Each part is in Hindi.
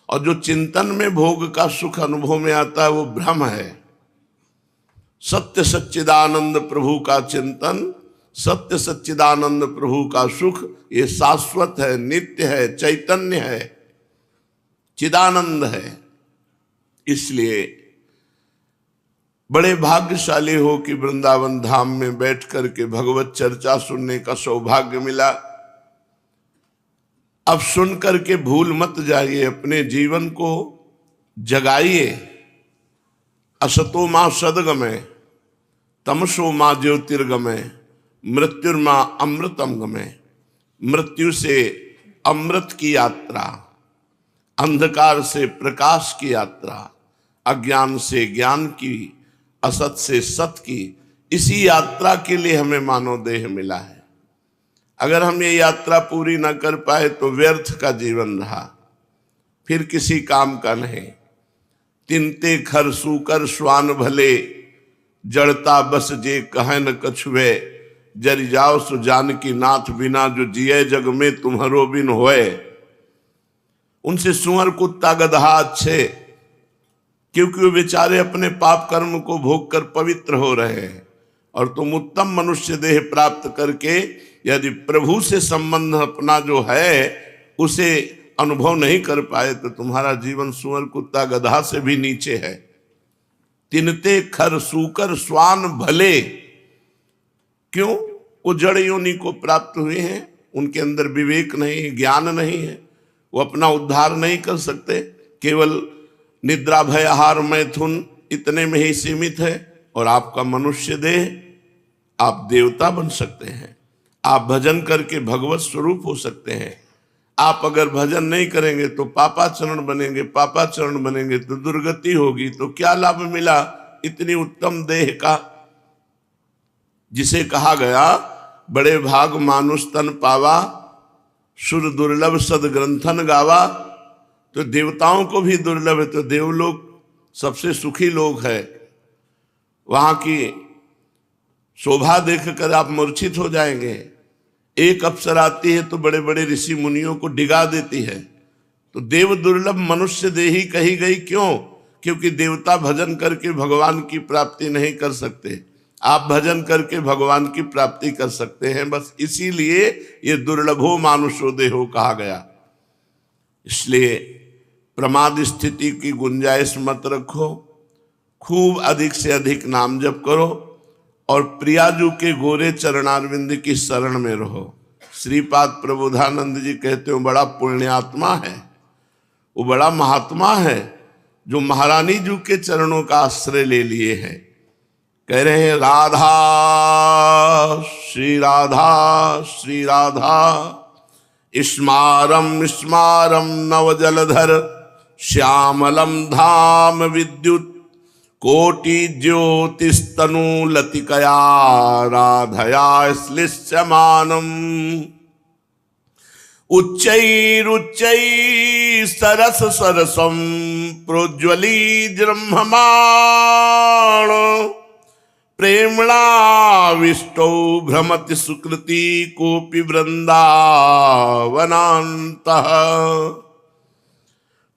और जो चिंतन में भोग का सुख अनुभव में आता है वो भ्रम है। सत्य सच्चिदानंद प्रभु का चिंतन, सत्य सच्चिदानंद प्रभु का सुख, ये शाश्वत है, नित्य है, चैतन्य है, चिदानंद है। इसलिए बड़े भाग्यशाली हो कि वृंदावन धाम में बैठ करके भगवत चर्चा सुनने का सौभाग्य मिला। अब सुन करके भूल मत जाइए, अपने जीवन को जगाइए। असतो मां सदगमय, तमसो मां ज्योतिर्गमय, मृत्युर्मां अमृतम गमय। मृत्यु से अमृत की यात्रा, अंधकार से प्रकाश की यात्रा, अज्ञान से ज्ञान की, असत से सत की, इसी यात्रा के लिए हमें मानव देह मिला है। अगर हम ये यात्रा पूरी न कर पाए तो व्यर्थ का जीवन रहा, फिर किसी काम का नहीं। तिनते खर सूकर स्वान भले, जड़ता बस जे कह न कछुए। जर जाओ सो जानकी नाथ बिना, जो जिये जग में तुम्हारो बिन होए। उनसे सुअर कुत्ता गधा अच्छे, क्योंकि वो बेचारे अपने पाप कर्म को भोग कर पवित्र हो रहे हैं। और तुम उत्तम मनुष्य देह प्राप्त करके यदि प्रभु से संबंध अपना जो है उसे अनुभव नहीं कर पाए तो तुम्हारा जीवन सुअर कुत्ता गधा से भी नीचे है। तिनते खर सूकर स्वान भले, क्यों? वो जड़ योनि को प्राप्त हुए हैं, उनके अंदर विवेक नहीं, ज्ञान नहीं है, वो अपना उद्धार नहीं कर सकते, केवल निद्रा भय आहार मैथुन इतने में ही सीमित है। और आपका मनुष्य देह, आप देवता बन सकते हैं, आप भजन करके भगवत स्वरूप हो सकते हैं। आप अगर भजन नहीं करेंगे तो पापाचरण बनेंगे, पापाचरण बनेंगे तो दुर्गति होगी। तो क्या लाभ मिला इतनी उत्तम देह का, जिसे कहा गया बड़े भाग मानुष तन पावा, सुर दुर्लभ सद ग्रंथन गावा। तो देवताओं को भी दुर्लभ है, तो देवलोक सबसे सुखी लोग है। वहां की शोभा देखकर आप मूर्छित हो जाएंगे। एक अप्सरा आती है तो बड़े बड़े ऋषि मुनियों को डिगा देती है। तो देव दुर्लभ मनुष्य देही कही गई, क्यों? क्योंकि देवता भजन करके भगवान की प्राप्ति नहीं कर सकते, आप भजन करके भगवान की प्राप्ति कर सकते हैं। बस इसीलिए ये दुर्लभो मानुषो देहो कहा गया। इसलिए प्रमाद स्थिति की गुंजाइश मत रखो, खूब अधिक से अधिक नाम जप करो और प्रियाजू के गोरे चरणारविंद की शरण में रहो। श्रीपाद प्रबोधानंद जी कहते हो बड़ा पुण्यात्मा है, वो बड़ा महात्मा है जो महारानी जू के चरणों का आश्रय ले लिए हैं। कह रहे हैं राधा श्री राधा श्री राधा, स्मारम स्मारम नव जलधर, श्यामलम धाम विद्युत कोटि ज्योतिस्तनु लतिकया, राधया श्लिष्यमानम। उच्चैरुच्चै सरस सरसम प्रोज्वली ब्रह्ममाण, प्रेमणाविष्टौ भ्रमति सुकृति कोपि वृंदावनान्तः।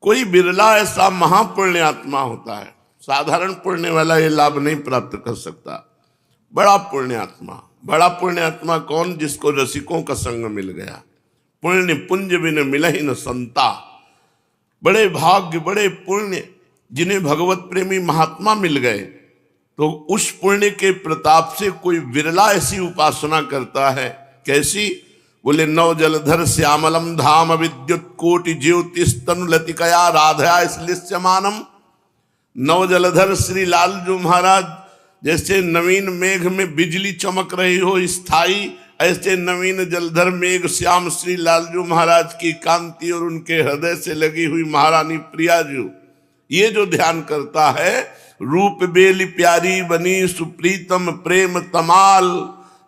कोई बिरला ऐसा महापुण्यात्मा होता है, साधारण पुण्य वाला ये लाभ नहीं प्राप्त कर सकता। बड़ा पुण्यात्मा, बड़ा पुण्यात्मा कौन? जिसको रसिकों का संग मिल गया। पुण्य पुंज बिन मिलहि न संता। बड़े भाग्य, बड़े पुण्य जिन्हें भगवत प्रेमी महात्मा मिल गए, तो उस पुण्य के प्रताप से कोई विरला ऐसी उपासना करता है। कैसी? बोले नव जलधर श्यामलम धाम विद्युत कोटि ज्योतिस्तनु लतिकया, राधया श्लिष्यमानम। नव जलधर श्री लालजू महाराज जैसे नवीन मेघ में बिजली चमक रही हो स्थाई, ऐसे नवीन जलधर मेघ श्याम श्री लालजू महाराज की कांति और उनके हृदय से लगी हुई महारानी प्रियाजू, ये जो ध्यान करता है, रूप बेली प्यारी बनी सुप्रीतम प्रेम तमाल,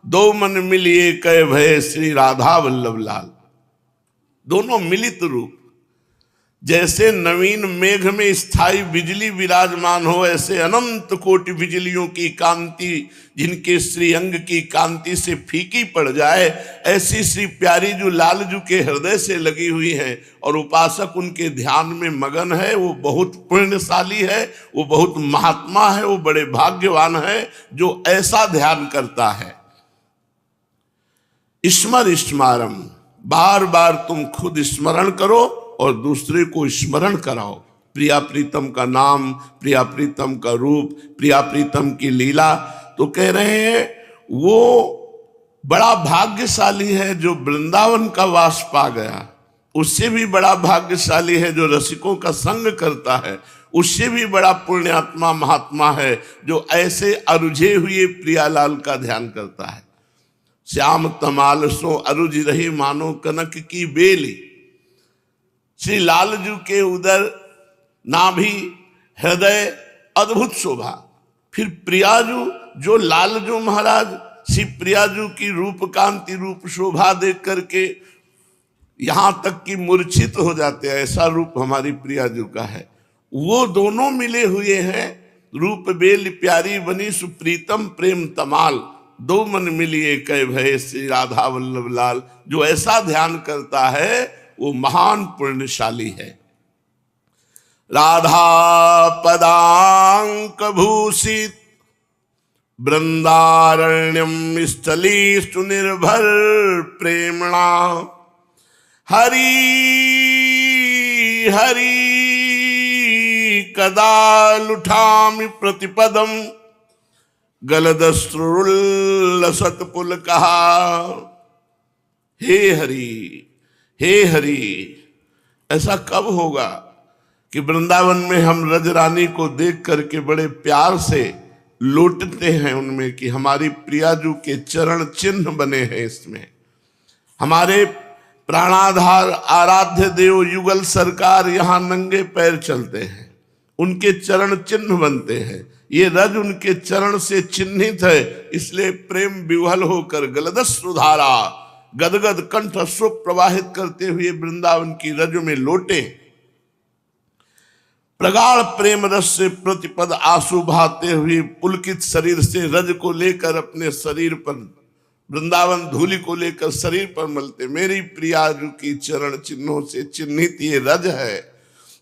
दो मन मिलिए कह भय श्री राधा वल्लभ लाल। दोनों मिलित रूप, जैसे नवीन मेघ में स्थायी बिजली विराजमान हो, ऐसे अनंत कोटि बिजलियों की कांति जिनके श्री अंग की कांति से फीकी पड़ जाए, ऐसी श्री प्यारी जो लालजू के हृदय से लगी हुई है और उपासक उनके ध्यान में मगन है, वो बहुत पुण्यशाली है, वो बहुत महात्मा है, वो बड़े भाग्यवान है जो ऐसा ध्यान करता है। स्मर स्मारम, बार बार तुम खुद स्मरण करो और दूसरे को स्मरण कराओ। प्रिया प्रीतम का नाम, प्रिया प्रीतम का रूप, प्रिया प्रीतम की लीला। तो कह रहे हैं वो बड़ा भाग्यशाली है जो वृंदावन का वास पा गया, उससे भी बड़ा भाग्यशाली है जो रसिकों का संग करता है, उससे भी बड़ा पुण्यात्मा महात्मा है जो ऐसे अरुझे हुए प्रियालाल का ध्यान करता है। श्याम तमाल सो अरुझ रही मानो कनक की बेली। श्री लालजू के उदर, नाभि, हृदय अद्भुत शोभा। फिर प्रियाजू, जो लालजू महाराज श्री प्रियाजू की रूप कांति रूप शोभा देख करके यहां तक कि मूर्छित हो जाते हैं, ऐसा रूप हमारी प्रियाजू का है। वो दोनों मिले हुए हैं, रूप बेल प्यारी बनी सुप्रीतम प्रेम तमाल, दो मन मिलिए कै भय श्री राधा वल्लभ लाल। जो ऐसा ध्यान करता है वो महान पुण्यशाली है। राधा पदांक भूषित वृंदारण्यम स्थली सुनिर्भर प्रेमणा, हरि हरि कदा लुठामि प्रतिपदम, गलदश्रुल्लसत पुल कहा। हे हरि, हे हरि, ऐसा कब होगा कि वृंदावन में हम रज रानी को देख करके बड़े प्यार से लौटते हैं उनमें कि हमारी प्रियाजू के चरण चिन्ह बने हैं। इसमें हमारे प्राणाधार आराध्य देव युगल सरकार यहाँ नंगे पैर चलते हैं, उनके चरण चिन्ह बनते हैं। ये रज उनके चरण से चिन्हित है, इसलिए प्रेम विह्वल होकर गलदश्रुधारा गदगद कंठ अश्रु प्रवाहित करते हुए वृंदावन की रज में लौटे। प्रगाढ़ प्रेम रस से प्रतिपद आंसू बहाते हुए पुलकित शरीर से रज को लेकर अपने शरीर पर, वृंदावन धूलि को लेकर शरीर पर मलते। मेरी प्रियाजू की चरण चिन्हों से चिन्हित ये रज है।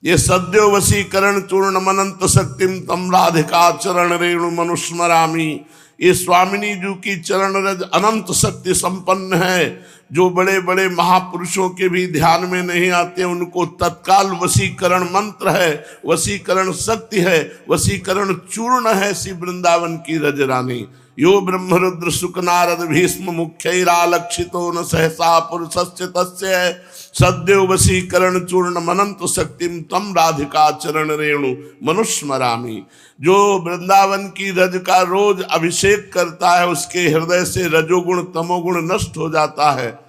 ये सद्यो वशीकरण चूर्ण मनंत शक्तिम तम राधिका चरण रेणु मनुस्मरामी। ये स्वामिनी जू की चरण रज अनंत शक्ति संपन्न है, जो बड़े बड़े महापुरुषों के भी ध्यान में नहीं आते, उनको तत्काल वशीकरण मंत्र है, वशीकरण शक्ति है, वशीकरण चूर्ण है श्री वृंदावन की रज रानी। यो ब्रह्मरुद्र सुक नारद भीष्म मुख्यैरालक्षितो न सहसा पुरुषस्य तस्य, सद्यो वशीकरण चूर्ण मनंत शक्तिम तम राधिका चरण रेणु मनुस्मरामी। जो वृंदावन की रज का रोज अभिषेक करता है, उसके हृदय से रजोगुण तमोगुण नष्ट हो जाता है,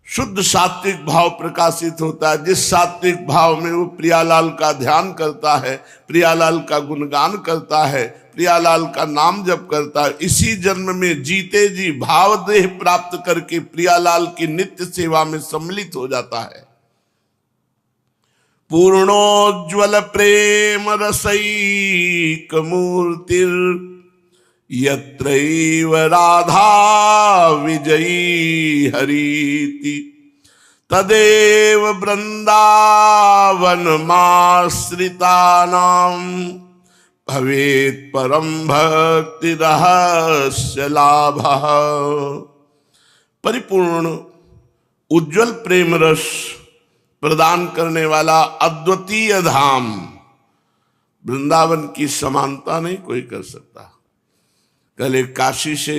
शुद्ध सात्विक भाव प्रकाशित होता है। जिस सात्विक भाव में वो प्रियालाल का ध्यान करता है, प्रियालाल का गुणगान करता है, प्रियालाल का नाम जप करता है, इसी जन्म में जीते जी भाव देह प्राप्त करके प्रियालाल की नित्य सेवा में सम्मिलित हो जाता है। पूर्णोज्ज्वल प्रेम रसैक मूर्तिर यत्रैव राधा विजयी हरीति, तदेव वृंदावन माश्रितानां भवेत् परम भक्ति रहस्य लाभः। परिपूर्ण उज्जवल प्रेम रस प्रदान करने वाला अद्वितीय धाम, वृंदावन की समानता नहीं कोई कर सकता। कल एक काशी से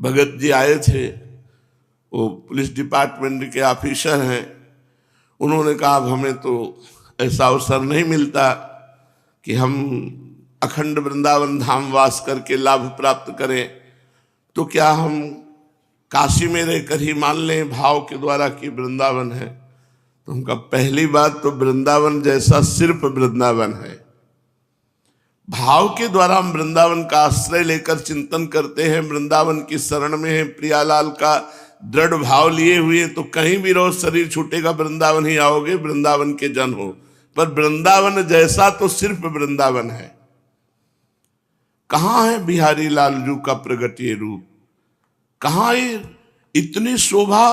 भगत जी आए थे, वो पुलिस डिपार्टमेंट के ऑफिसर हैं। उन्होंने कहा अब हमें तो ऐसा अवसर नहीं मिलता कि हम अखंड वृंदावन धाम वास करके लाभ प्राप्त करें, तो क्या हम काशी में रहकर ही मान लें भाव के द्वारा कि वृंदावन है। तो उनका पहली बात तो वृंदावन जैसा सिर्फ वृंदावन है। भाव के द्वारा हम वृंदावन का आश्रय लेकर चिंतन करते हैं, वृंदावन की शरण में है, प्रियालाल का दृढ़ भाव लिए हुए तो कहीं भी रहो, शरीर छूटेगा वृंदावन ही आओगे, वृंदावन के जन हो। पर वृंदावन जैसा तो सिर्फ वृंदावन है। कहां है बिहारी लाल जू का प्रगटीय रूप? कहां है इतनी शोभा?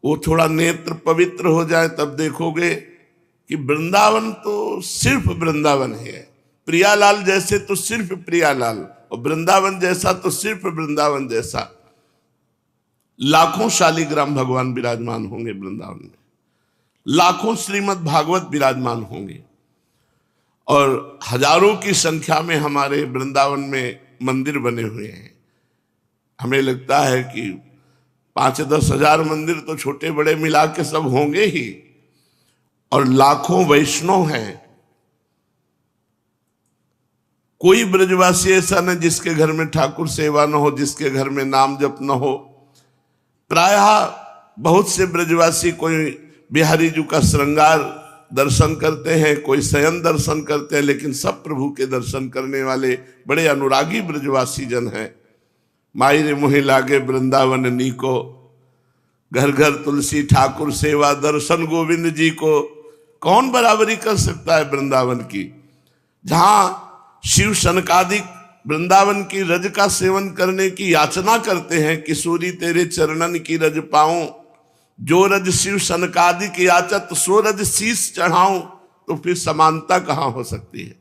वो थोड़ा नेत्र पवित्र हो जाए तब देखोगे कि वृंदावन तो सिर्फ वृंदावन है। प्रियालाल जैसे तो सिर्फ प्रियालाल, और वृंदावन जैसा तो सिर्फ वृंदावन जैसा। लाखों शालिग्राम भगवान विराजमान होंगे वृंदावन में, लाखों श्रीमद् भागवत विराजमान होंगे, और हजारों की संख्या में हमारे वृंदावन में मंदिर बने हुए हैं। हमें लगता है कि 5-10 हजार मंदिर तो छोटे बड़े मिला के सब होंगे ही, और लाखों वैष्णव हैं। कोई ब्रजवासी ऐसा न जिसके घर में ठाकुर सेवा न हो, जिसके घर में नाम जप न हो। प्रायः बहुत से ब्रजवासी कोई बिहारी जी का श्रृंगार दर्शन करते हैं, कोई शयन दर्शन करते हैं, लेकिन सब प्रभु के दर्शन करने वाले बड़े अनुरागी ब्रजवासी जन हैं। माई रे मोहि लागे वृंदावन नीको, घर घर तुलसी ठाकुर सेवा, दर्शन गोविंद जी को। कौन बराबरी कर सकता है वृंदावन की? जहां शिव सनकादिक वृंदावन की रज का सेवन करने की याचना करते हैं, किशोरी तेरे चरणन की रज पाऊं, जो रज शिव सनकादिक याचत सो रज शीस चढ़ाऊं। तो फिर समानता कहां हो सकती है?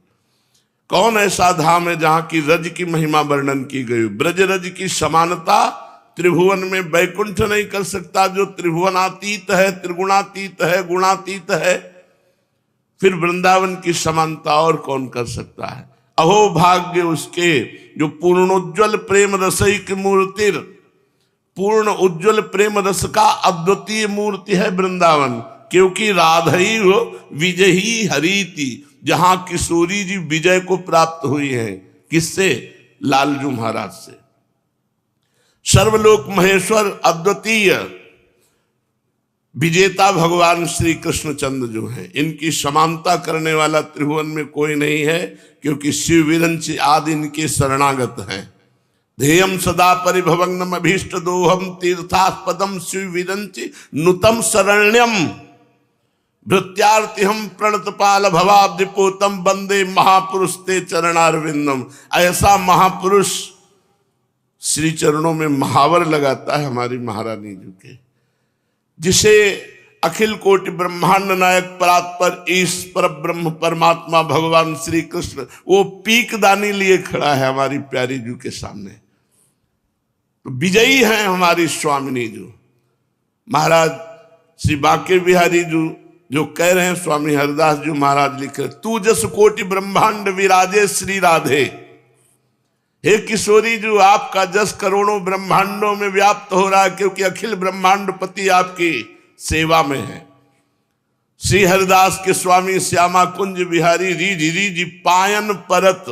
कौन ऐसा धाम है जहां की रज की महिमा वर्णन की गई? ब्रज रज की समानता त्रिभुवन में वैकुंठ नहीं कर सकता, जो त्रिभुवनातीत है, त्रिगुणातीत है, गुणातीत है। फिर वृंदावन की समानता और कौन कर सकता है? अहो भाग्य उसके जो पूर्णोज्ज्वल प्रेम रसिक मूर्तिर, पूर्ण उज्ज्वल प्रेम रस का अद्वितीय मूर्ति है वृंदावन। क्योंकि राधई हो विजयी हरीति, जहां किशोरी जी विजय को प्राप्त हुई है। किससे? लालजू महाराज से। सर्वलोक महेश्वर अद्वितीय विजेता भगवान श्री कृष्णचंद्र जो है, इनकी समानता करने वाला त्रिभुवन में कोई नहीं है। क्योंकि शिव विरंच आदि इनके शरणागत हैं। ध्येयम सदा परिभवग्नम अभीष्ट दोहम तीर्थास्पदम शिव विरंच नुतम शरण्यम भृत्यार्तिहम प्रणतपाल भवाब्दिपोतम वंदे महापुरुष ते चरणारविंदम। ऐसा महापुरुष श्री चरणों में महावर लगाता है हमारी महारानी जी के, जिसे अखिल कोटि ब्रह्मांड नायक परात्पर ईश्वर ब्रह्म परमात्मा भगवान श्री कृष्ण वो पीक दानी लिए खड़ा है हमारी प्यारी जी के सामने। तो विजयी हैं हमारी स्वामिनी जी। महाराज श्री बांके बिहारी जी जो कह रहे हैं, स्वामी हरिदास जी महाराज लिख रहे, तू जस कोटि ब्रह्मांड विराजे श्री राधे। हे किशोरी जी, आपका जस करोड़ों ब्रह्मांडों में व्याप्त हो रहा है, क्योंकि अखिल ब्रह्मांडपति आपकी सेवा में है। श्री हरिदास के स्वामी श्यामा कुंज बिहारी रीझ रीझ पायन परत,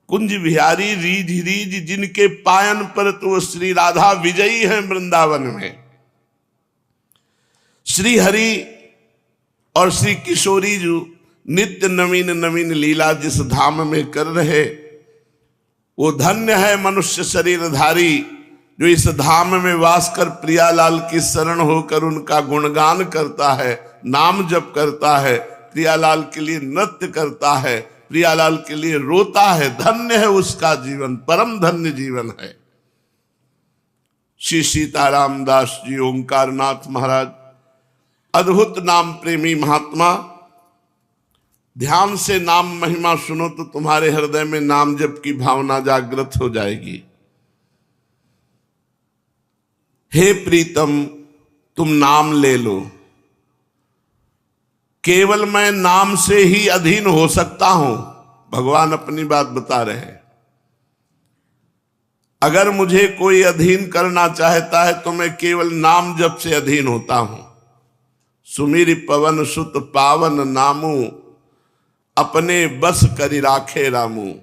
कुंज बिहारी रीझ रीझ जिनके पायन परत वो श्री राधा विजयी हैं वृंदावन में। श्री हरि और श्री किशोरी जी नित्य नवीन नवीन लीला जिस धाम में कर रहे, वो धन्य है मनुष्य शरीरधारी जो इस धाम में वास कर प्रियालाल की शरण होकर उनका गुणगान करता है, नाम जप करता है, प्रियालाल के लिए नृत्य करता है, प्रियालाल के लिए रोता है। धन्य है उसका जीवन, परम धन्य जीवन है। श्री सीताराम दास जी ओंकारनाथ महाराज अद्भुत नाम प्रेमी महात्मा। ध्यान से नाम महिमा सुनो तो तुम्हारे हृदय में नाम जप की भावना जागृत हो जाएगी। हे प्रीतम, तुम नाम ले लो। केवल मैं नाम से ही अधीन हो सकता हूं, भगवान अपनी बात बता रहे हैं। अगर मुझे कोई अधीन करना चाहता है तो मैं केवल नाम जप से अधीन होता हूं। सुमिर पवन सुत पावन नामू, अपने बस करी राखे रामू।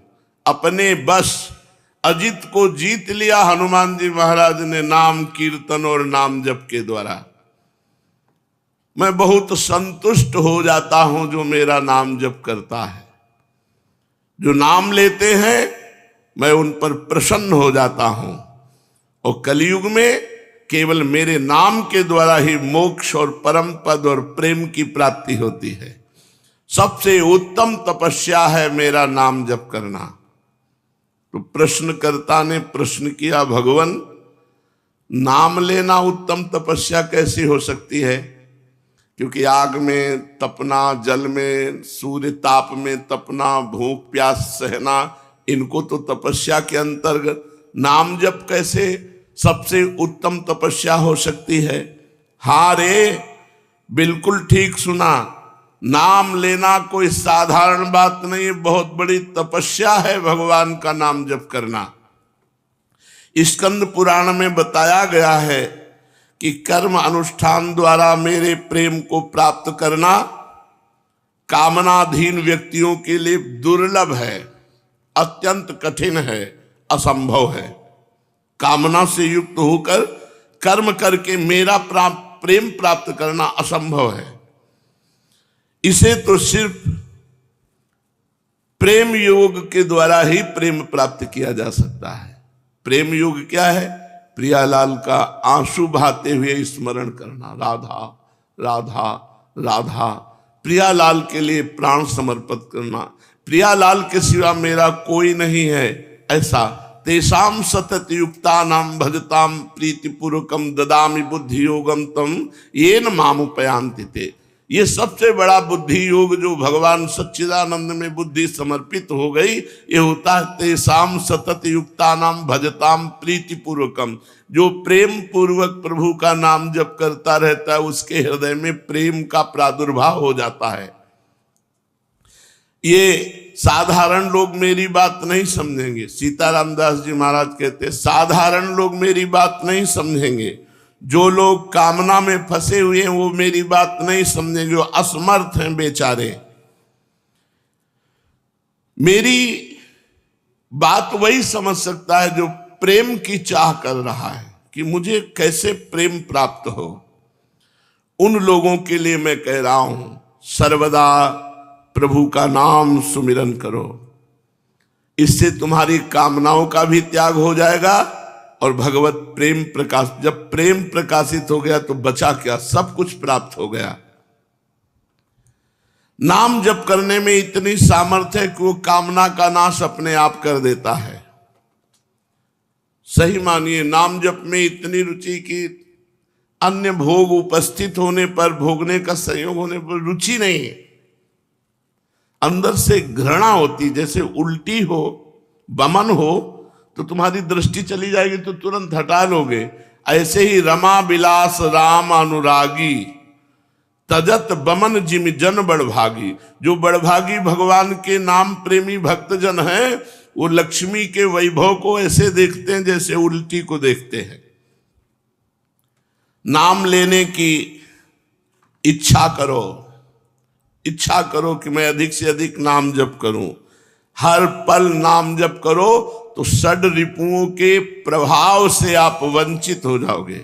अपने बस, अजित को जीत लिया हनुमान जी महाराज ने नाम कीर्तन और नाम जप के द्वारा। मैं बहुत संतुष्ट हो जाता हूं जो मेरा नाम जप करता है। जो नाम लेते हैं मैं उन पर प्रसन्न हो जाता हूं। और कलयुग में केवल मेरे नाम के द्वारा ही मोक्ष और परम पद और प्रेम की प्राप्ति होती है। सबसे उत्तम तपस्या है मेरा नाम जप करना। तो प्रश्नकर्ता ने प्रश्न किया, भगवान नाम लेना उत्तम तपस्या कैसी हो सकती है? क्योंकि आग में तपना, जल में, सूर्य ताप में तपना, भूख प्यास सहना, इनको तो तपस्या के अंतर्गत, नाम जप कैसे सबसे उत्तम तपस्या हो सकती है? हाँ रे, बिल्कुल ठीक सुना। नाम लेना कोई साधारण बात नहीं, बहुत बड़ी तपस्या है भगवान का नाम जप करना। स्कंद पुराण में बताया गया है कि कर्म अनुष्ठान द्वारा मेरे प्रेम को प्राप्त करना कामनाधीन व्यक्तियों के लिए दुर्लभ है, अत्यंत कठिन है, असंभव है। कामना से युक्त होकर कर्म करके मेरा प्रेम प्राप्त करना असंभव है। इसे तो सिर्फ प्रेम योग के द्वारा ही प्रेम प्राप्त किया जा सकता है। प्रेम योग क्या है? प्रियालाल का आंसू बहाते हुए स्मरण करना, राधा राधा राधा, प्रियालाल के लिए प्राण समर्पित करना, प्रियालाल के सिवा मेरा कोई नहीं है, ऐसा। तेषाम सतत युक्ता नाम भजताम प्रीतिपूर्वकम ददामि बुद्धि योगम तम येन मामुपयांति ते। ये सबसे बड़ा बुद्धि योग जो भगवान सच्चिदानंद में बुद्धि समर्पित हो गई, ये होता है तेषाम सतत युक्ता नाम भजताम प्रीतिपूर्वकम। जो प्रेम पूर्वक प्रभु का नाम जप करता रहता है, उसके हृदय में प्रेम का प्रादुर्भाव हो जाता है। ये साधारण लोग मेरी बात नहीं समझेंगे। सीताराम दास जी महाराज कहते, साधारण लोग मेरी बात नहीं समझेंगे। जो लोग कामना में फंसे हुए हैं वो मेरी बात नहीं समझेंगे, वो असमर्थ हैं बेचारे। मेरी बात वही समझ सकता है जो प्रेम की चाह कर रहा है कि मुझे कैसे प्रेम प्राप्त हो। उन लोगों के लिए मैं कह रहा हूं, सर्वदा प्रभु का नाम सुमिरन करो। इससे तुम्हारी कामनाओं का भी त्याग हो जाएगा और भगवत प्रेम प्रकाश, जब प्रेम प्रकाशित हो गया तो बचा क्या, सब कुछ प्राप्त हो गया। नाम जप करने में इतनी सामर्थ्य है कि वो कामना का नाश अपने आप कर देता है। सही मानिए, नाम जप में इतनी रुचि की अन्य भोग उपस्थित होने पर, भोगने का संयोग होने पर रुचि नहीं, अंदर से घृणा होती। जैसे उल्टी हो, बमन हो तो तुम्हारी दृष्टि चली जाएगी तो तुरंत हटा लोगे। ऐसे ही रमा बिलास राम अनुरागी तजत बमन जिम जन बड़भागी। जो बड़भागी भगवान के नाम प्रेमी भक्तजन हैं, वो लक्ष्मी के वैभव को ऐसे देखते हैं जैसे उल्टी को देखते हैं। नाम लेने की इच्छा करो, इच्छा करो कि मैं अधिक से अधिक नाम जप करूं। हर पल नाम जप करो तो षड रिपुओं के प्रभाव से आप वंचित हो जाओगे।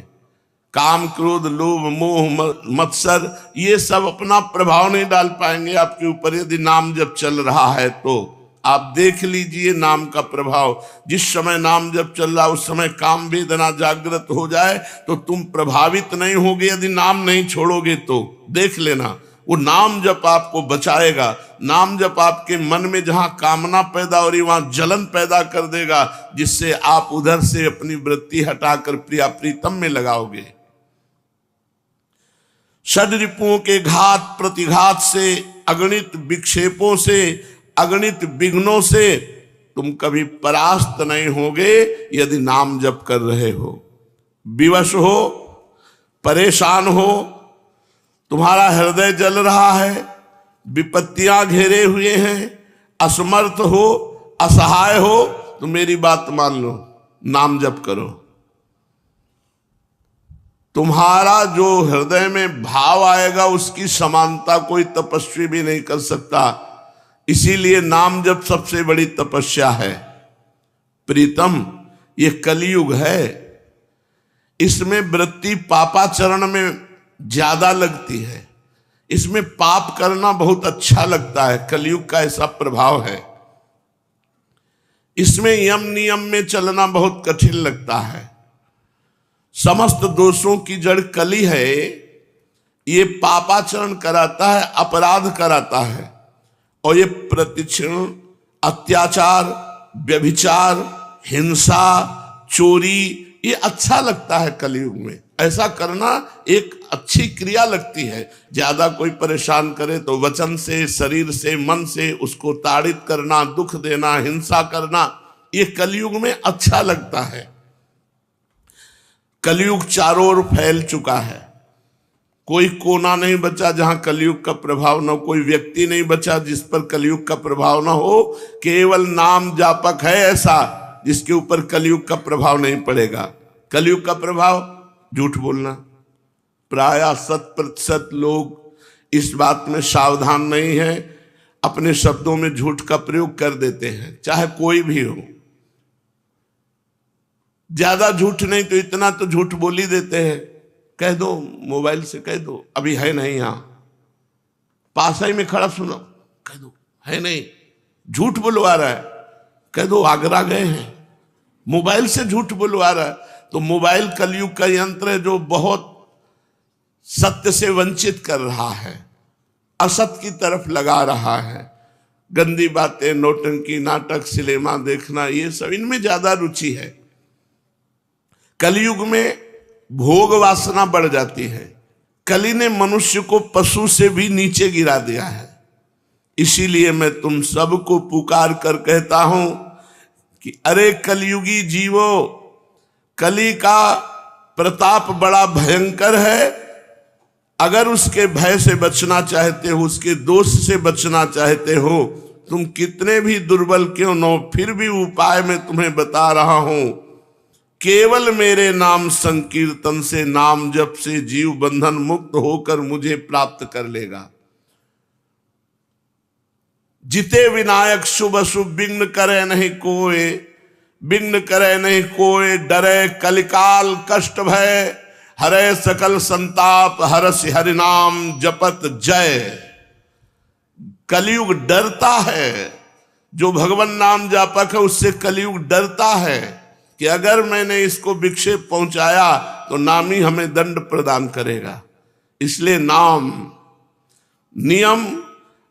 काम, क्रोध, लोभ, मोह, मत्सर, ये सब अपना प्रभाव नहीं डाल पाएंगे आपके ऊपर यदि नाम जप चल रहा है तो। आप देख लीजिए नाम का प्रभाव। जिस समय नाम जप चल रहा उस समय काम वेदना जागृत हो जाए तो तुम प्रभावित नहीं होगे यदि नाम नहीं छोड़ोगे तो। देख लेना, वो नाम जप आपको बचाएगा। नाम जप आपके मन में जहां कामना पैदा हो रही वहां जलन पैदा कर देगा, जिससे आप उधर से अपनी वृत्ति हटाकर प्रिया प्रीतम में लगाओगे। षड रिपुओं के घात प्रतिघात से, अगणित विक्षेपों से, अगणित विघ्नों से तुम कभी परास्त नहीं होगे यदि नाम जप कर रहे हो। विवश हो, परेशान हो, तुम्हारा हृदय जल रहा है, विपत्तियां घेरे हुए हैं, असमर्थ हो, असहाय हो, तो मेरी बात मान लो, नाम जप करो। तुम्हारा जो हृदय में भाव आएगा उसकी समानता कोई तपस्वी भी नहीं कर सकता। इसीलिए नाम जप सबसे बड़ी तपस्या है। प्रीतम, ये कलयुग है, इसमें वृत्ति पापाचरण में ज्यादा लगती है। इसमें पाप करना बहुत अच्छा लगता है, कलयुग का ऐसा प्रभाव है। इसमें यम नियम में चलना बहुत कठिन लगता है। समस्त दोषों की जड़ कली है। ये पापाचरण कराता है, अपराध कराता है, और ये प्रतिक्षण अत्याचार, व्यभिचार, हिंसा, चोरी, ये अच्छा लगता है कलयुग में। ऐसा करना एक अच्छी क्रिया लगती है। ज्यादा कोई परेशान करे तो वचन से, शरीर से, मन से उसको ताड़ित करना, दुख देना, हिंसा करना, ये कलयुग में अच्छा लगता है। कलयुग चारों ओर फैल चुका है। कोई कोना नहीं बचा जहां कलयुग का प्रभाव न हो, कोई व्यक्ति नहीं बचा जिस पर कलयुग का प्रभाव न हो। केवल नाम जापक है ऐसा जिसके ऊपर कलयुग का प्रभाव नहीं पड़ेगा। कलयुग का प्रभाव झूठ बोलना। प्राय 100% लोग इस बात में सावधान नहीं है, अपने शब्दों में झूठ का प्रयोग कर देते हैं, चाहे कोई भी हो। ज्यादा झूठ नहीं तो इतना तो झूठ बोल ही देते हैं। कह दो, मोबाइल से कह दो अभी है नहीं, यहां पास ही में खड़ा सुनो, कह दो है नहीं। झूठ बुलवा रहा है, कह दो आगरा गए हैं। मोबाइल से झूठ बुलवा रहा है। तो मोबाइल कलयुग का यंत्र है जो बहुत सत्य से वंचित कर रहा है, असत की तरफ लगा रहा है। गंदी बातें, नौटंकी, नाटक, सिनेमा देखना, ये सब इनमें ज्यादा रुचि है। कलयुग में भोग वासना बढ़ जाती है। कली ने मनुष्य को पशु से भी नीचे गिरा दिया है। इसीलिए मैं तुम सबको पुकार कर कहता हूं कि अरे कलयुगी जीवो, कली का प्रताप बड़ा भयंकर है। अगर उसके भय से बचना चाहते हो, उसके दोष से बचना चाहते हो, तुम कितने भी दुर्बल क्यों न हो, फिर भी उपाय मैं तुम्हें बता रहा हूं। केवल मेरे नाम संकीर्तन से, नाम जप से जीव बंधन मुक्त होकर मुझे प्राप्त कर लेगा। जिते विनायक शुभ अशुभ विघ्न करे नहीं कोय, विघ्न करे नहीं कोय, डरे कलिकाल कष्ट भय, हरे सकल संताप, हरस हरि नाम जपत जय। कलयुग डरता है, जो भगवान नाम जापक है उससे कलयुग डरता है कि अगर मैंने इसको विक्षेप पहुंचाया तो नाम ही हमें दंड प्रदान करेगा। इसलिए नाम, नियम,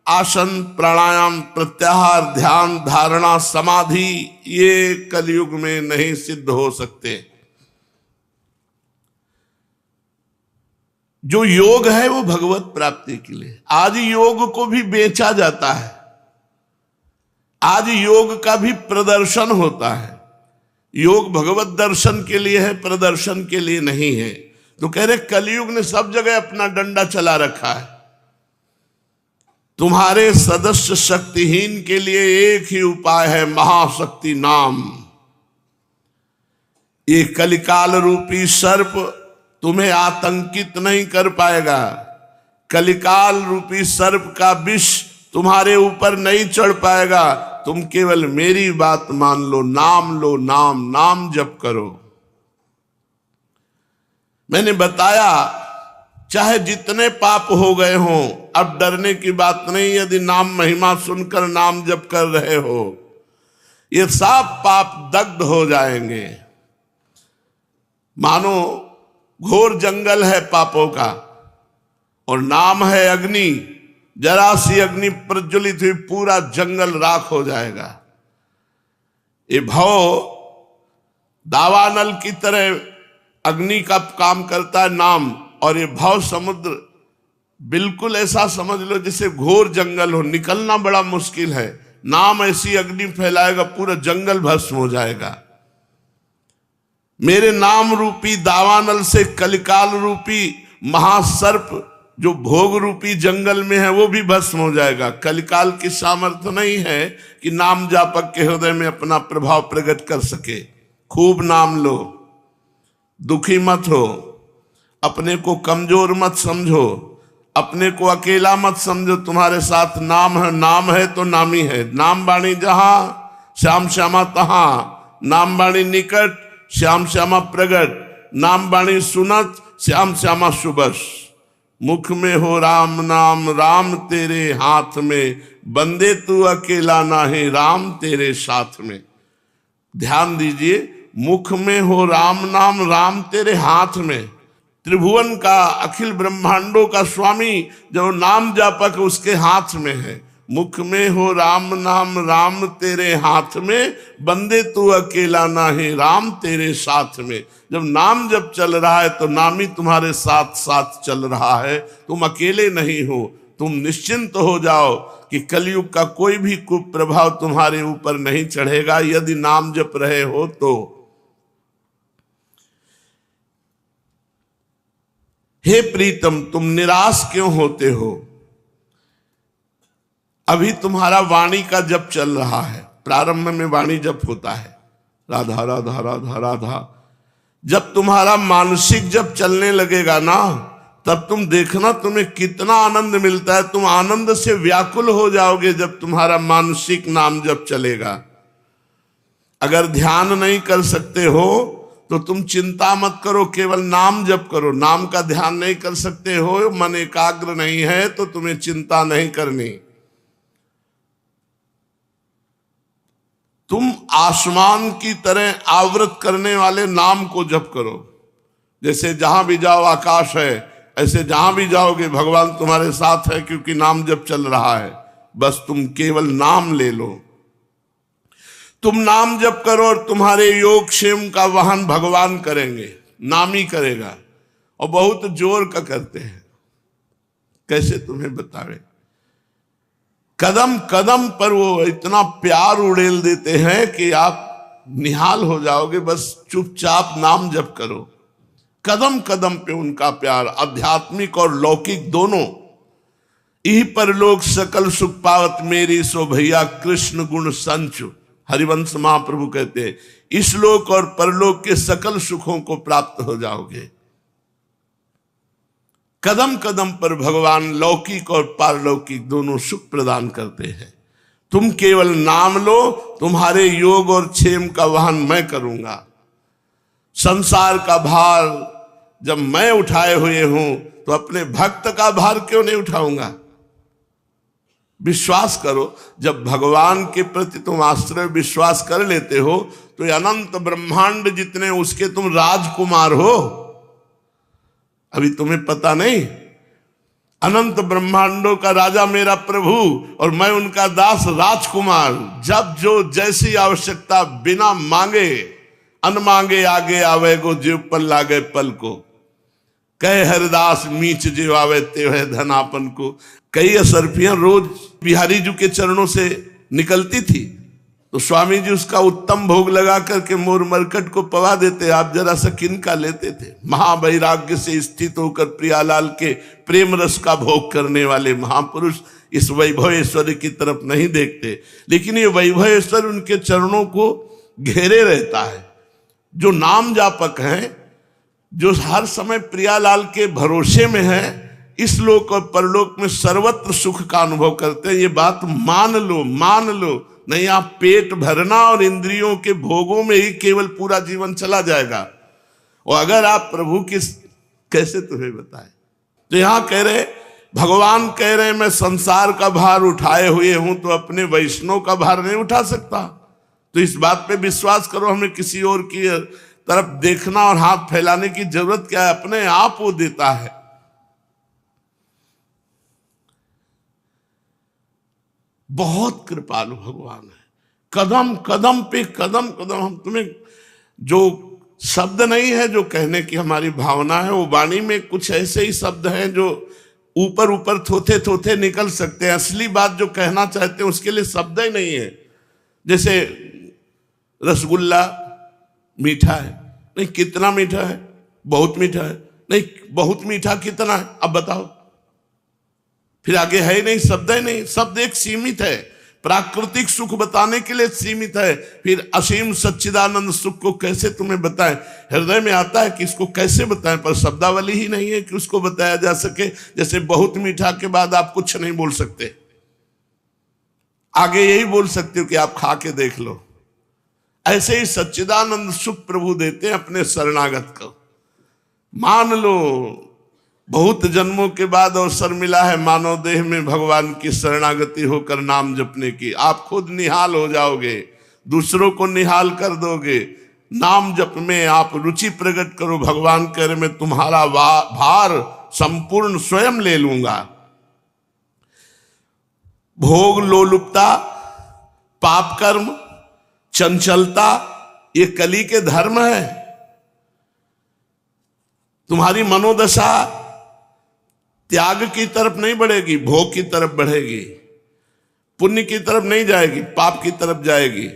आसन, प्राणायाम, प्रत्याहार, ध्यान, धारणा, समाधि, ये कलयुग में नहीं सिद्ध हो सकते। जो योग है वो भगवत प्राप्ति के लिए। आज योग को भी बेचा जाता है, आज योग का भी प्रदर्शन होता है। योग भगवत दर्शन के लिए है, प्रदर्शन के लिए नहीं है। तो कह रहे कलयुग ने सब जगह अपना डंडा चला रखा है। तुम्हारे सदस्य शक्तिहीन के लिए एक ही उपाय है, महाशक्ति नाम। ये कलिकाल रूपी सर्प तुम्हें आतंकित नहीं कर पाएगा। कलिकाल रूपी सर्प का विष तुम्हारे ऊपर नहीं चढ़ पाएगा। तुम केवल मेरी बात मान लो, नाम लो, नाम नाम जप करो। मैंने बताया चाहे जितने पाप हो गए हों, अब डरने की बात नहीं। यदि नाम महिमा सुनकर नाम जप कर रहे हो, ये सब पाप दग्ध हो जाएंगे। मानो घोर जंगल है पापों का और नाम है अग्नि। जरा सी अग्नि प्रज्वलित हुई, पूरा जंगल राख हो जाएगा। ये भव दावानल की तरह अग्नि का काम करता है नाम, और ये भव समुद्र बिल्कुल ऐसा समझ लो जैसे घोर जंगल हो, निकलना बड़ा मुश्किल है। नाम ऐसी अग्नि फैलाएगा, पूरा जंगल भस्म हो जाएगा। मेरे नाम रूपी दावानल से कलिकाल रूपी महासर्प जो भोग रूपी जंगल में है वो भी भस्म हो जाएगा। कलिकाल की सामर्थ्य नहीं है कि नाम जापक के हृदय में अपना प्रभाव प्रकट कर सके। खूब नाम लो, दुखी मत हो, अपने को कमजोर मत समझो, अपने को अकेला मत समझो। तुम्हारे साथ नाम है, नाम है तो नामी है। नाम बाणी जहां, श्याम श्यामा तहां। नाम बाणी निकट, श्याम श्यामा प्रगट। नाम बाणी सुनत, श्याम श्यामा सुबस। मुख में हो राम नाम, राम तेरे हाथ में। बंदे तू अकेला नाही, राम तेरे साथ में। ध्यान दीजिए, मुख में हो राम नाम, राम तेरे हाथ में। त्रिभुवन का, अखिल ब्रह्मांडों का स्वामी जो नाम जापक उसके हाथ में है। मुख में हो राम नाम, राम तेरे हाथ में, बंदे तू अकेला ना है, राम तेरे साथ में। जब नाम जब चल रहा है तो नाम ही तुम्हारे साथ साथ चल रहा है, तुम अकेले नहीं हो। तुम निश्चिंत हो जाओ कि कलयुग का कोई भी कुप्रभाव तुम्हारे ऊपर नहीं चढ़ेगा यदि नाम जप रहे हो तो। हे प्रीतम, तुम निराश क्यों होते हो? अभी तुम्हारा वाणी का जप चल रहा है। प्रारंभ में वाणी जप होता है, राधा राधा राधा राधा। जब तुम्हारा मानसिक जप चलने लगेगा ना, तब तुम देखना तुम्हें कितना आनंद मिलता है। तुम आनंद से व्याकुल हो जाओगे जब तुम्हारा मानसिक नाम जप चलेगा। अगर ध्यान नहीं कर सकते हो तो तुम चिंता मत करो, केवल नाम जप करो। नाम का ध्यान नहीं कर सकते हो, मन एकाग्र नहीं है, तो तुम्हें चिंता नहीं करनी। तुम आसमान की तरह आवृत करने वाले नाम को जप करो। जैसे जहां भी जाओ आकाश है, ऐसे जहां भी जाओगे भगवान तुम्हारे साथ है, क्योंकि नाम जप चल रहा है। बस तुम केवल नाम ले लो। तुम नाम जप करो और तुम्हारे योग क्षेम का वहन भगवान करेंगे, नाम ही करेगा। और बहुत जोर का करते हैं, कैसे तुम्हें बतावे। कदम कदम पर वो इतना प्यार उड़ेल देते हैं कि आप निहाल हो जाओगे। बस चुपचाप नाम जप करो। कदम कदम पे उनका प्यार, आध्यात्मिक और लौकिक दोनों। यही पर लोग सकल सुख पावत मेरी, सो भैया कृष्ण गुण संचु। हरिवंश महाप्रभु कहते हैं, इस लोक और परलोक के सकल सुखों को प्राप्त हो जाओगे। कदम कदम पर भगवान लौकिक और पारलौकिक दोनों सुख प्रदान करते हैं। तुम केवल नाम लो, तुम्हारे योग और क्षेम का वहन मैं करूंगा। संसार का भार जब मैं उठाए हुए हूं तो अपने भक्त का भार क्यों नहीं उठाऊंगा। विश्वास करो, जब भगवान के प्रति तुम आश्रय विश्वास कर लेते हो तो अनंत ब्रह्मांड जितने उसके तुम राजकुमार हो। अभी तुम्हें पता नहीं, अनंत ब्रह्मांडों का राजा मेरा प्रभु और मैं उनका दास राजकुमार। जब जो जैसी आवश्यकता बिना मांगे अन मांगे आगे आवे गो, जीव पर लागे पल को। कहे हरिदास मीच जीव आवे ते है धनापन को। कई असरफियां रोज बिहारी जी के चरणों से निकलती थी तो स्वामी जी उसका उत्तम भोग लगा करके मोर मरकट को पवा देते। आप जरा सा किनका लेते थे। महावैराग्य से स्थित होकर प्रियालाल के प्रेम रस का भोग करने वाले महापुरुष इस वैभवेश्वर की तरफ नहीं देखते, लेकिन ये वैभवेश्वर उनके चरणों को घेरे रहता है। जो नाम जापक हैं, जो हर समय प्रियालाल के भरोसे में है, इस लोक और परलोक में सर्वत्र सुख का अनुभव करते हैं। ये बात मान लो, मान लो। नहीं आप पेट भरना और इंद्रियों के भोगों में ही केवल पूरा जीवन चला जाएगा। और अगर आप प्रभु की, कैसे तुम्हें बताए। तो यहां कह रहे, भगवान कह रहे मैं संसार का भार उठाए हुए हूं तो अपने वैष्णव का भार नहीं उठा सकता। तो इस बात पे विश्वास करो, हमें किसी और की तरफ देखना और हाथ फैलाने की जरूरत क्या है। अपने आप वो देता है। बहुत कृपालु भगवान है। कदम कदम पे कदम कदम, हम तुम्हें जो शब्द नहीं है जो कहने की हमारी भावना है, वो वाणी में कुछ ऐसे ही शब्द हैं जो ऊपर ऊपर थोथे थोथे निकल सकते हैं। असली बात जो कहना चाहते हैं उसके लिए शब्द ही नहीं है। जैसे रसगुल्ला मीठा है, नहीं कितना मीठा है, बहुत मीठा है, नहीं बहुत मीठा कितना है, अब बताओ। फिर आगे है ही नहीं, शब्द ही नहीं। शब्द एक सीमित है, प्राकृतिक सुख बताने के लिए सीमित है। फिर असीम सच्चिदानंद सुख को कैसे तुम्हें बताएं। हृदय में आता है कि इसको कैसे बताएं, पर शब्दावली ही नहीं है कि उसको बताया जा सके। जैसे बहुत मीठा के बाद आप कुछ नहीं बोल सकते, आगे यही बोल सकते हो कि आप खा के देख लो। ऐसे ही सच्चिदानंद सुख प्रभु देते हैं अपने शरणागत को। मान लो बहुत जन्मों के बाद अवसर मिला है मानव देह में भगवान की शरणागति होकर नाम जपने की। आप खुद निहाल हो जाओगे, दूसरों को निहाल कर दोगे। नाम जप में आप रुचि प्रकट करो। भगवान कह रहे मैं तुम्हारा भार संपूर्ण स्वयं ले लूंगा। भोग लोलुपता, पाप कर्म, चंचलता, ये कली के धर्म है। तुम्हारी मनोदशा त्याग की तरफ नहीं बढ़ेगी, भोग की तरफ बढ़ेगी, पुण्य की तरफ नहीं जाएगी, पाप की तरफ जाएगी।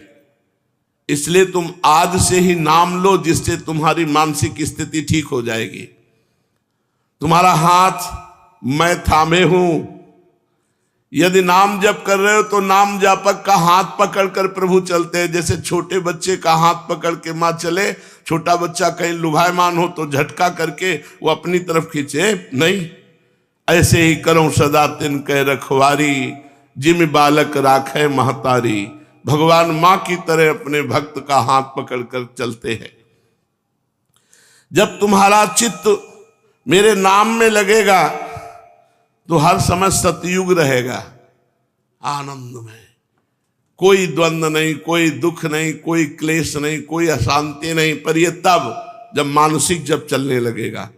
इसलिए तुम आज से ही नाम लो, जिससे तुम्हारी मानसिक स्थिति ठीक हो जाएगी। तुम्हारा हाथ मैं थामे हूं। यदि नाम जप कर रहे हो तो नाम जापक का हाथ पकड़कर प्रभु चलते हैं। जैसे छोटे बच्चे का हाथ पकड़ के मां चले, छोटा बच्चा कहीं लुभायमान हो तो झटका करके वो अपनी तरफ खींचे नहीं। ऐसे ही करो सदा तिन कह रखवारी, जिम बालक राखे महतारी। भगवान मां की तरह अपने भक्त का हाथ पकड़कर चलते हैं। जब तुम्हारा चित्त मेरे नाम में लगेगा तो हर समय सतयुग रहेगा, आनंद में, कोई द्वंद्व नहीं, कोई दुख नहीं, कोई क्लेश नहीं, कोई अशांति नहीं। पर यह तब जब मानसिक जब चलने लगेगा,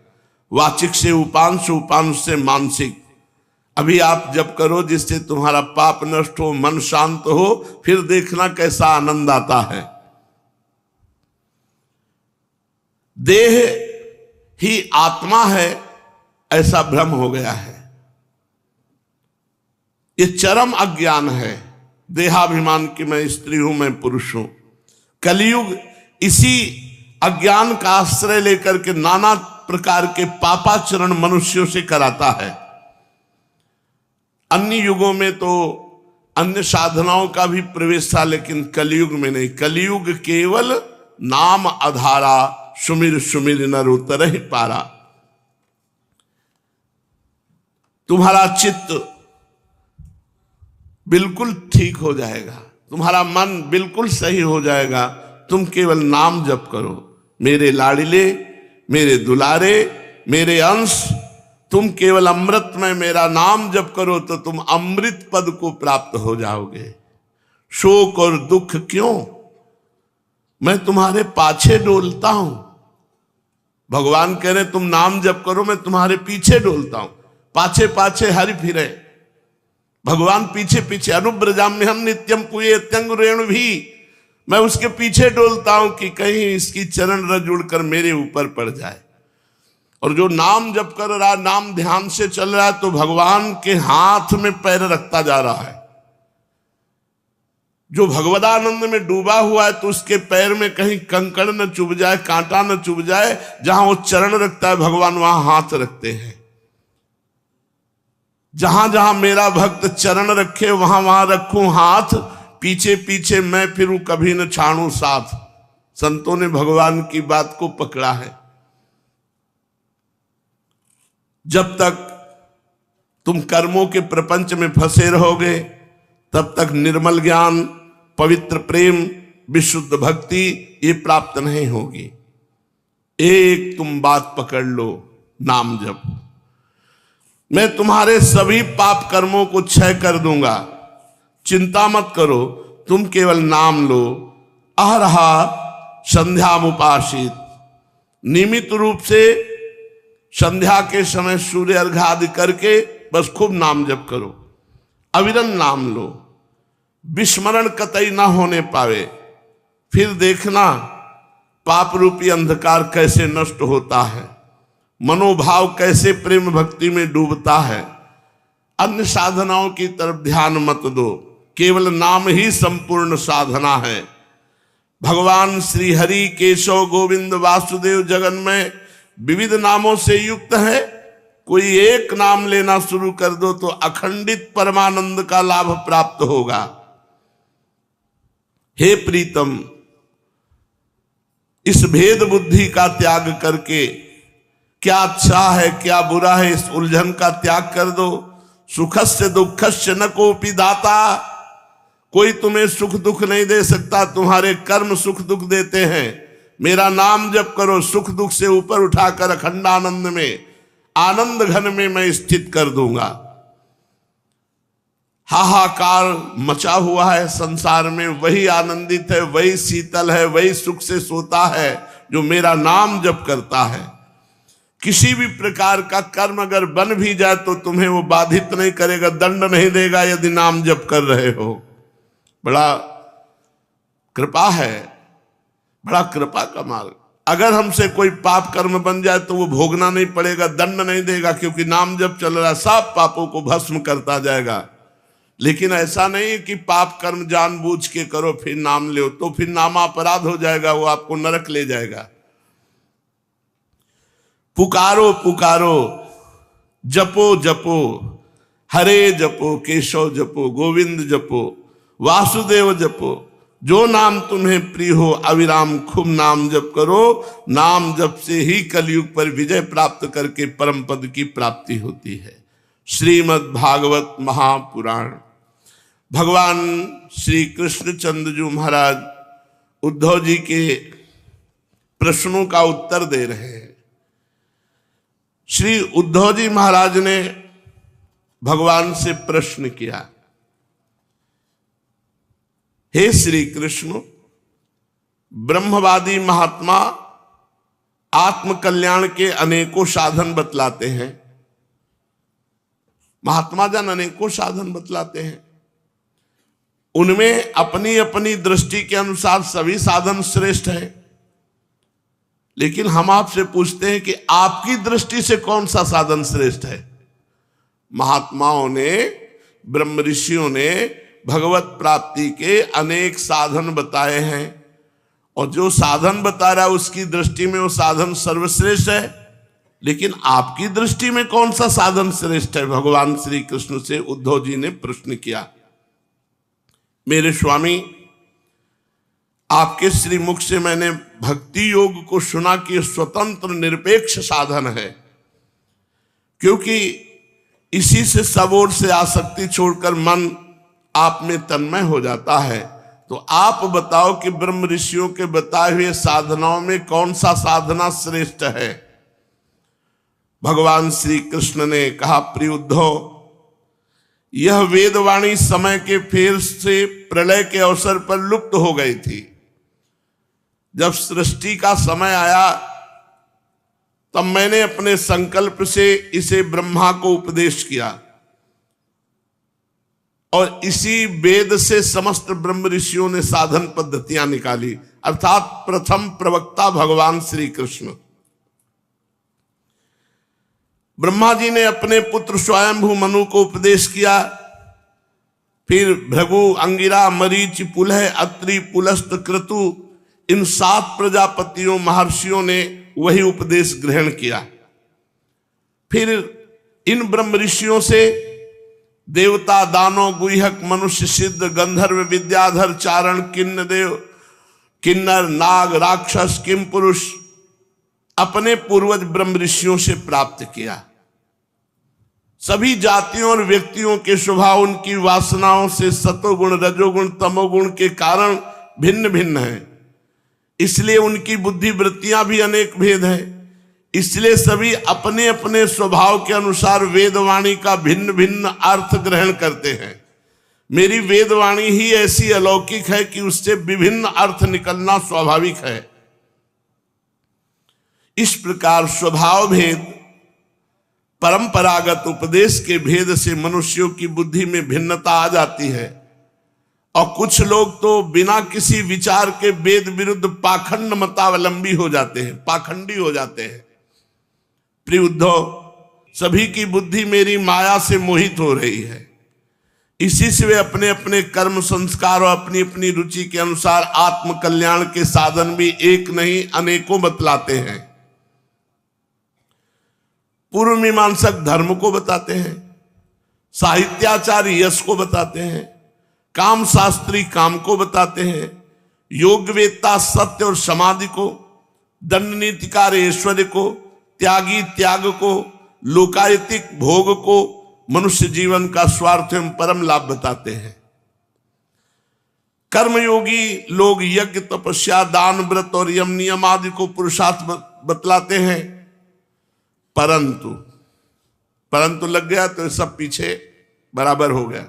वाचिक से उपांश, उपांश से मानसिक। अभी आप जब करो जिससे तुम्हारा पाप नष्ट हो, मन शांत हो, फिर देखना कैसा आनंद आता है। देह ही आत्मा है ऐसा भ्रम हो गया है। ये चरम अज्ञान है, देहाभिमान की मैं स्त्री हूं, मैं पुरुष हूं। कलयुग इसी अज्ञान का आश्रय लेकर के नाना प्रकार के पापाचरण मनुष्यों से कराता है। अन्य युगों में तो अन्य साधनाओं का भी प्रवेश था, लेकिन कलयुग में नहीं। कलयुग केवल नाम आधारा, सुमिर सुमिर नर उतर ही पारा। तुम्हारा चित्त बिल्कुल ठीक हो जाएगा, तुम्हारा मन बिल्कुल सही हो जाएगा। तुम केवल नाम जप करो, मेरे लाडिले, मेरे दुलारे, मेरे अंश। तुम केवल अमृत में मेरा नाम जप करो तो तुम अमृत पद को प्राप्त हो जाओगे। शोक और दुख क्यों? मैं तुम्हारे पाछे डोलता हूं। भगवान कह रहे तुम नाम जप करो, मैं तुम्हारे पीछे डोलता हूं। पाछे पाछे हरि फिरे, भगवान पीछे पीछे। अनुब्रजाम में हम नित्यम पुए त्यंग रेणु भी, मैं उसके पीछे डोलता हूं कि कहीं इसकी चरण रज उड़कर मेरे ऊपर पड़ जाए। और जो नाम जप कर रहा, नाम ध्यान से चल रहा है, तो भगवान के हाथ में पैर रखता जा रहा है। जो भगवदानंद में डूबा हुआ है तो उसके पैर में कहीं कंकड़ न चुभ जाए, कांटा न चुभ जाए। जहां वो चरण रखता है भगवान वहां हाथ रखते हैं। जहां जहां मेरा भक्त चरण रखे वहां वहां रखूं हाथ। पीछे पीछे मैं फिरूं कभी न छाड़ू साथ। संतों ने भगवान की बात को पकड़ा है। जब तक तुम कर्मों के प्रपंच में फंसे रहोगे तब तक निर्मल ज्ञान, पवित्र प्रेम, विशुद्ध भक्ति ये प्राप्त नहीं होगी। एक तुम बात पकड़ लो, नाम जप। मैं तुम्हारे सभी पाप कर्मों को क्षय कर दूंगा, चिंता मत करो। तुम केवल नाम लो। अहरहा संध्यामुपासित, नियमित रूप से संध्या के समय सूर्य अर्घ्य करके बस खूब नाम जप करो, अविरल नाम लो। विस्मरण कतई ना होने पावे। फिर देखना पाप रूपी अंधकार कैसे नष्ट होता है, मनोभाव कैसे प्रेम भक्ति में डूबता है। अन्य साधनाओं की तरफ ध्यान मत दो, केवल नाम ही संपूर्ण साधना है। भगवान श्री हरि, केशव, गोविंद, वासुदेव जगन में विविध नामों से युक्त है। कोई एक नाम लेना शुरू कर दो तो अखंडित परमानंद का लाभ प्राप्त होगा। हे प्रीतम, इस भेद बुद्धि का त्याग करके क्या अच्छा है क्या बुरा है इस उलझन का त्याग कर दो। सुखस्य दुखस्य न कोपि दाता, कोई तुम्हें सुख दुख नहीं दे सकता, तुम्हारे कर्म सुख दुख देते हैं। मेरा नाम जप करो, सुख दुख से ऊपर उठाकर अखंड आनंद में, आनंद घन में मैं स्थित कर दूंगा। हाहाकार मचा हुआ है संसार में, वही आनंदित है, वही शीतल है, वही सुख से सोता है जो मेरा नाम जप करता है। किसी भी प्रकार का कर्म अगर बन भी जाए तो तुम्हें वो बाधित नहीं करेगा, दंड नहीं देगा यदि नाम जप कर रहे हो। बड़ा कृपा है, बड़ा कृपा का मार्ग। अगर हमसे कोई पाप कर्म बन जाए तो वो भोगना नहीं पड़ेगा, दंड नहीं देगा, क्योंकि नाम जब चल रहा है सब पापों को भस्म करता जाएगा। लेकिन ऐसा नहीं कि पाप कर्म जानबूझ के करो फिर नाम लो, तो फिर नामापराध हो जाएगा, वो आपको नरक ले जाएगा। पुकारो पुकारो, जपो जपो, हरे जपो, केशव जपो, गोविंद जपो, वासुदेव जपो, जो नाम तुम्हें प्रिय हो अविराम खूब नाम जप करो। नाम जप से ही कलयुग पर विजय प्राप्त करके परम पद की प्राप्ति होती है। श्रीमद् भागवत महापुराण। भगवान श्री कृष्णचंद्र जी महाराज उद्धव जी के प्रश्नों का उत्तर दे रहे हैं। श्री उद्धव जी महाराज ने भगवान से प्रश्न किया, हे श्री कृष्ण, ब्रह्मवादी महात्मा आत्म कल्याण के अनेकों साधन बतलाते हैं। महात्मा जन अनेकों साधन बतलाते हैं, उनमें अपनी अपनी दृष्टि के अनुसार सभी साधन श्रेष्ठ है। लेकिन हम आपसे पूछते हैं कि आपकी दृष्टि से कौन सा साधन श्रेष्ठ है? महात्माओं ने, ब्रह्म ऋषियों ने भगवत प्राप्ति के अनेक साधन बताए हैं, और जो साधन बता रहा है उसकी दृष्टि में वो साधन सर्वश्रेष्ठ है। लेकिन आपकी दृष्टि में कौन सा साधन श्रेष्ठ है? भगवान श्री कृष्ण से उद्धव जी ने प्रश्न किया। मेरे स्वामी, आपके श्रीमुख से मैंने भक्ति योग को सुना कि स्वतंत्र निरपेक्ष साधन है, क्योंकि इसी से सब ओर से आसक्ति छोड़कर मन आप में तन्मय हो जाता है। तो आप बताओ कि ब्रह्म ऋषियों के बताए हुए साधनाओं में कौन सा साधना श्रेष्ठ है? भगवान श्री कृष्ण ने कहा, प्रिय उद्धव, यह वेदवाणी समय के फेर से प्रलय के अवसर पर लुप्त हो गई थी। जब सृष्टि का समय आया तब मैंने अपने संकल्प से इसे ब्रह्मा को उपदेश किया, और इसी वेद से समस्त ब्रह्म ऋषियों ने साधन पद्धतियां निकाली, अर्थात प्रथम प्रवक्ता भगवान श्री कृष्ण। ब्रह्मा जी ने अपने पुत्र स्वयंभू मनु को उपदेश किया, फिर भृगु, अंगिरा, मरीच, पुलह, अत्रि, पुलस्त, क्रतु, इन 7 प्रजापतियों महर्षियों ने वही उपदेश ग्रहण किया। फिर इन ब्रह्म ऋषियों से देवता, दानव, गुह्यक, मनुष्य, सिद्ध, गंधर्व, विद्याधर, चारण, किन्नदेव, किन्नर, नाग, राक्षस, किम पुरुष अपने पूर्वज ब्रह्म ऋषियों से प्राप्त किया। सभी जातियों और व्यक्तियों के स्वभाव उनकी वासनाओं से सतोगुण, रजोगुण, तमोगुण के कारण भिन्न भिन्न है, इसलिए उनकी बुद्धि वृत्तियां भी अनेक भेद है। इसलिए सभी अपने अपने स्वभाव के अनुसार वेदवाणी का भिन्न भिन्न अर्थ ग्रहण करते हैं। मेरी वेदवाणी ही ऐसी अलौकिक है कि उससे विभिन्न अर्थ निकलना स्वाभाविक है। इस प्रकार स्वभाव भेद, परंपरागत उपदेश के भेद से मनुष्यों की बुद्धि में भिन्नता आ जाती है, और कुछ लोग तो बिना किसी विचार के वेद विरुद्ध पाखंड मतावलंबी हो जाते हैं, पाखंडी हो जाते हैं। प्रिय उद्धव, सभी की बुद्धि मेरी माया से मोहित हो रही है, इसी से वे अपने अपने कर्म संस्कार और अपनी अपनी रुचि के अनुसार आत्म कल्याण के साधन भी एक नहीं अनेकों बतलाते हैं। पूर्व मीमांसक धर्म को बताते हैं, साहित्याचार्य यश को बताते हैं, काम शास्त्री काम को बताते हैं, योगवेत्ता सत्य और समाधि को, दंड नीतिकार ऐश्वर्य को, त्यागी त्याग को, लोकायतिक भोग को, मनुष्य जीवन का स्वार्थ एवं परम लाभ बताते हैं। कर्मयोगी लोग यज्ञ, तपस्या, दान, व्रत और यम नियम आदि को पुरुषार्थ बतलाते हैं। परंतु लग गया तो सब पीछे बराबर हो गया।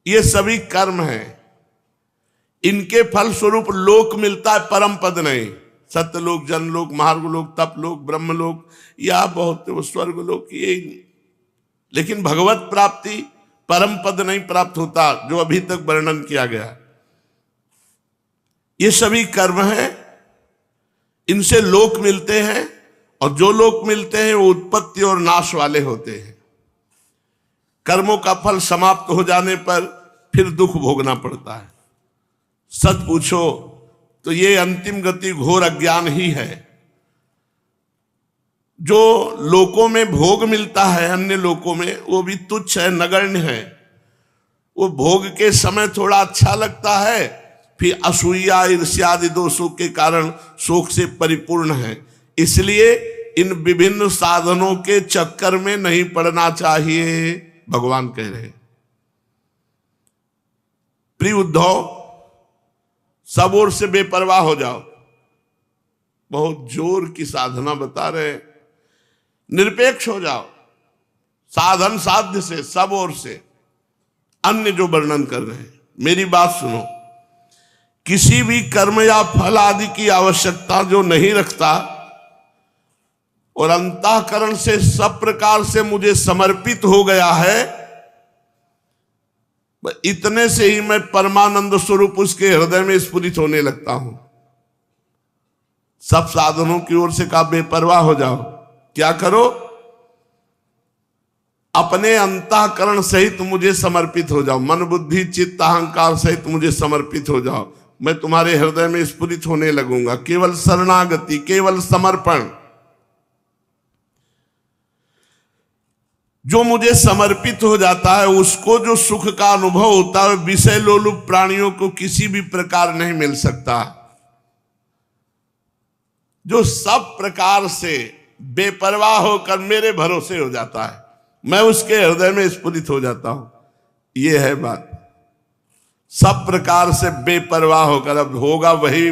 ये सभी कर्म हैं। इनके फल स्वरूप लोक मिलता है, परम पद नहीं। सत्यलोक, जनलोक, महार्गलोक, तपलोक, ब्रह्मलोक या बहुत स्वर्गलोक, ये। लेकिन भगवत प्राप्ति, परम पद नहीं प्राप्त होता, जो अभी तक वर्णन किया गया। ये सभी कर्म हैं, इनसे लोक मिलते हैं, और जो लोक मिलते हैं वो उत्पत्ति और नाश वाले होते हैं। कर्मों का फल समाप्त हो जाने पर फिर दुख भोगना पड़ता है। सच पूछो तो ये अंतिम गति घोर अज्ञान ही है। जो लोकों में भोग मिलता है, अन्य लोकों में, वो भी तुच्छ है, नगण्य है। वो भोग के समय थोड़ा अच्छा लगता है, फिर असूया, ईर्ष्या आदि दोषों के कारण शोक से परिपूर्ण है। इसलिए इन विभिन्न साधनों के चक्कर में नहीं पड़ना चाहिए, भगवान कह रहे हैं। प्रिय उद्धव, सब ओर से बेपरवाह हो जाओ। बहुत जोर की साधना बता रहे हैं। निरपेक्ष हो जाओ, साधन साध्य से, सब ओर से। अन्य जो वर्णन कर रहे हैं, मेरी बात सुनो। किसी भी कर्म या फल आदि की आवश्यकता जो नहीं रखता और अंतःकरण से सब प्रकार से मुझे समर्पित हो गया है, इतने से ही मैं परमानंद स्वरूप उसके हृदय में स्फुरित होने लगता हूं। सब साधनों की ओर से कहा बेपरवाह हो जाओ। क्या करो? अपने अंतःकरण सहित मुझे समर्पित हो जाओ। मन, बुद्धि, चित्त, अहंकार सहित मुझे समर्पित हो जाओ। मैं तुम्हारे हृदय में स्फुरित होने लगूंगा। केवल शरणागति, केवल समर्पण। जो मुझे समर्पित हो जाता है, उसको जो सुख का अनुभव होता है, विषय लोलुप प्राणियों को किसी भी प्रकार नहीं मिल सकता। जो सब प्रकार से बेपरवाह होकर मेरे भरोसे हो जाता है, मैं उसके हृदय में स्फुरित हो जाता हूं। यह है बात। सब प्रकार से बेपरवाह होकर, अब होगा वही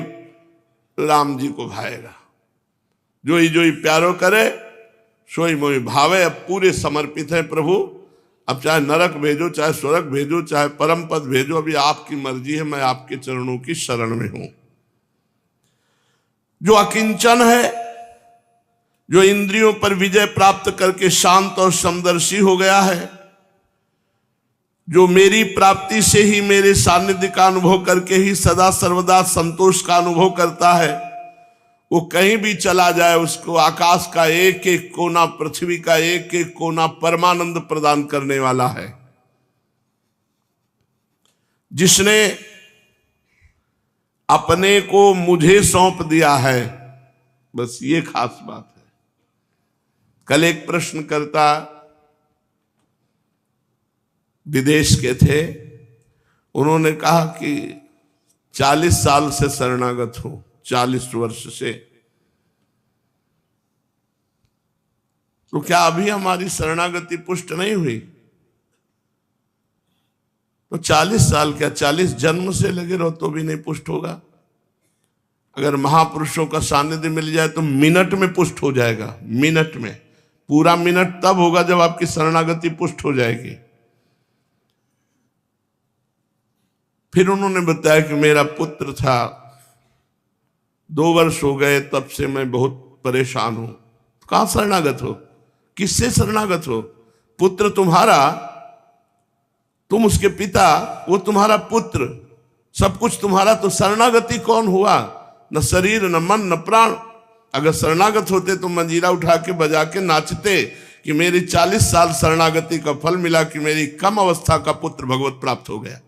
राम जी को भाएगा। जो ही प्यारो करे सोई मोई भावे। अब पूरे समर्पित है प्रभु। अब चाहे नरक भेजो, चाहे स्वर्ग भेजो, चाहे परम पद भेजो, अभी आपकी मर्जी है। मैं आपके चरणों की शरण में हूं। जो अकिंचन है, जो इंद्रियों पर विजय प्राप्त करके शांत और समदर्शी हो गया है, जो मेरी प्राप्ति से ही, मेरे सानिध्य का अनुभव करके ही सदा सर्वदा संतोष का अनुभव करता है, वो कहीं भी चला जाए उसको आकाश का एक एक कोना, पृथ्वी का एक एक कोना परमानंद प्रदान करने वाला है। जिसने अपने को मुझे सौंप दिया है, बस ये खास बात है। कल एक प्रश्नकर्ता विदेश के थे। उन्होंने कहा कि 40 साल से शरणागत हूं, 40 वर्ष से। तो क्या अभी हमारी शरणागति पुष्ट नहीं हुई? तो 40 साल क्या, 40 जन्म से लगे रहो तो भी नहीं पुष्ट होगा। अगर महापुरुषों का सानिध्य मिल जाए तो मिनट में पुष्ट हो जाएगा। मिनट में, पूरा मिनट तब होगा जब आपकी शरणागति पुष्ट हो जाएगी। फिर उन्होंने बताया कि मेरा पुत्र था, 2 वर्ष हो गए, तब से मैं बहुत परेशान हूं। कहां शरणागत हो? किससे शरणागत हो? पुत्र तुम्हारा, तुम उसके पिता, वो तुम्हारा पुत्र, सब कुछ तुम्हारा। तो शरणागति कौन हुआ? न शरीर, न मन, न प्राण। अगर शरणागत होते तो मंजीरा उठा के बजा के नाचते कि मेरी 40 साल शरणागति का फल मिला, कि मेरी कम अवस्था का पुत्र भगवत प्राप्त हो गया।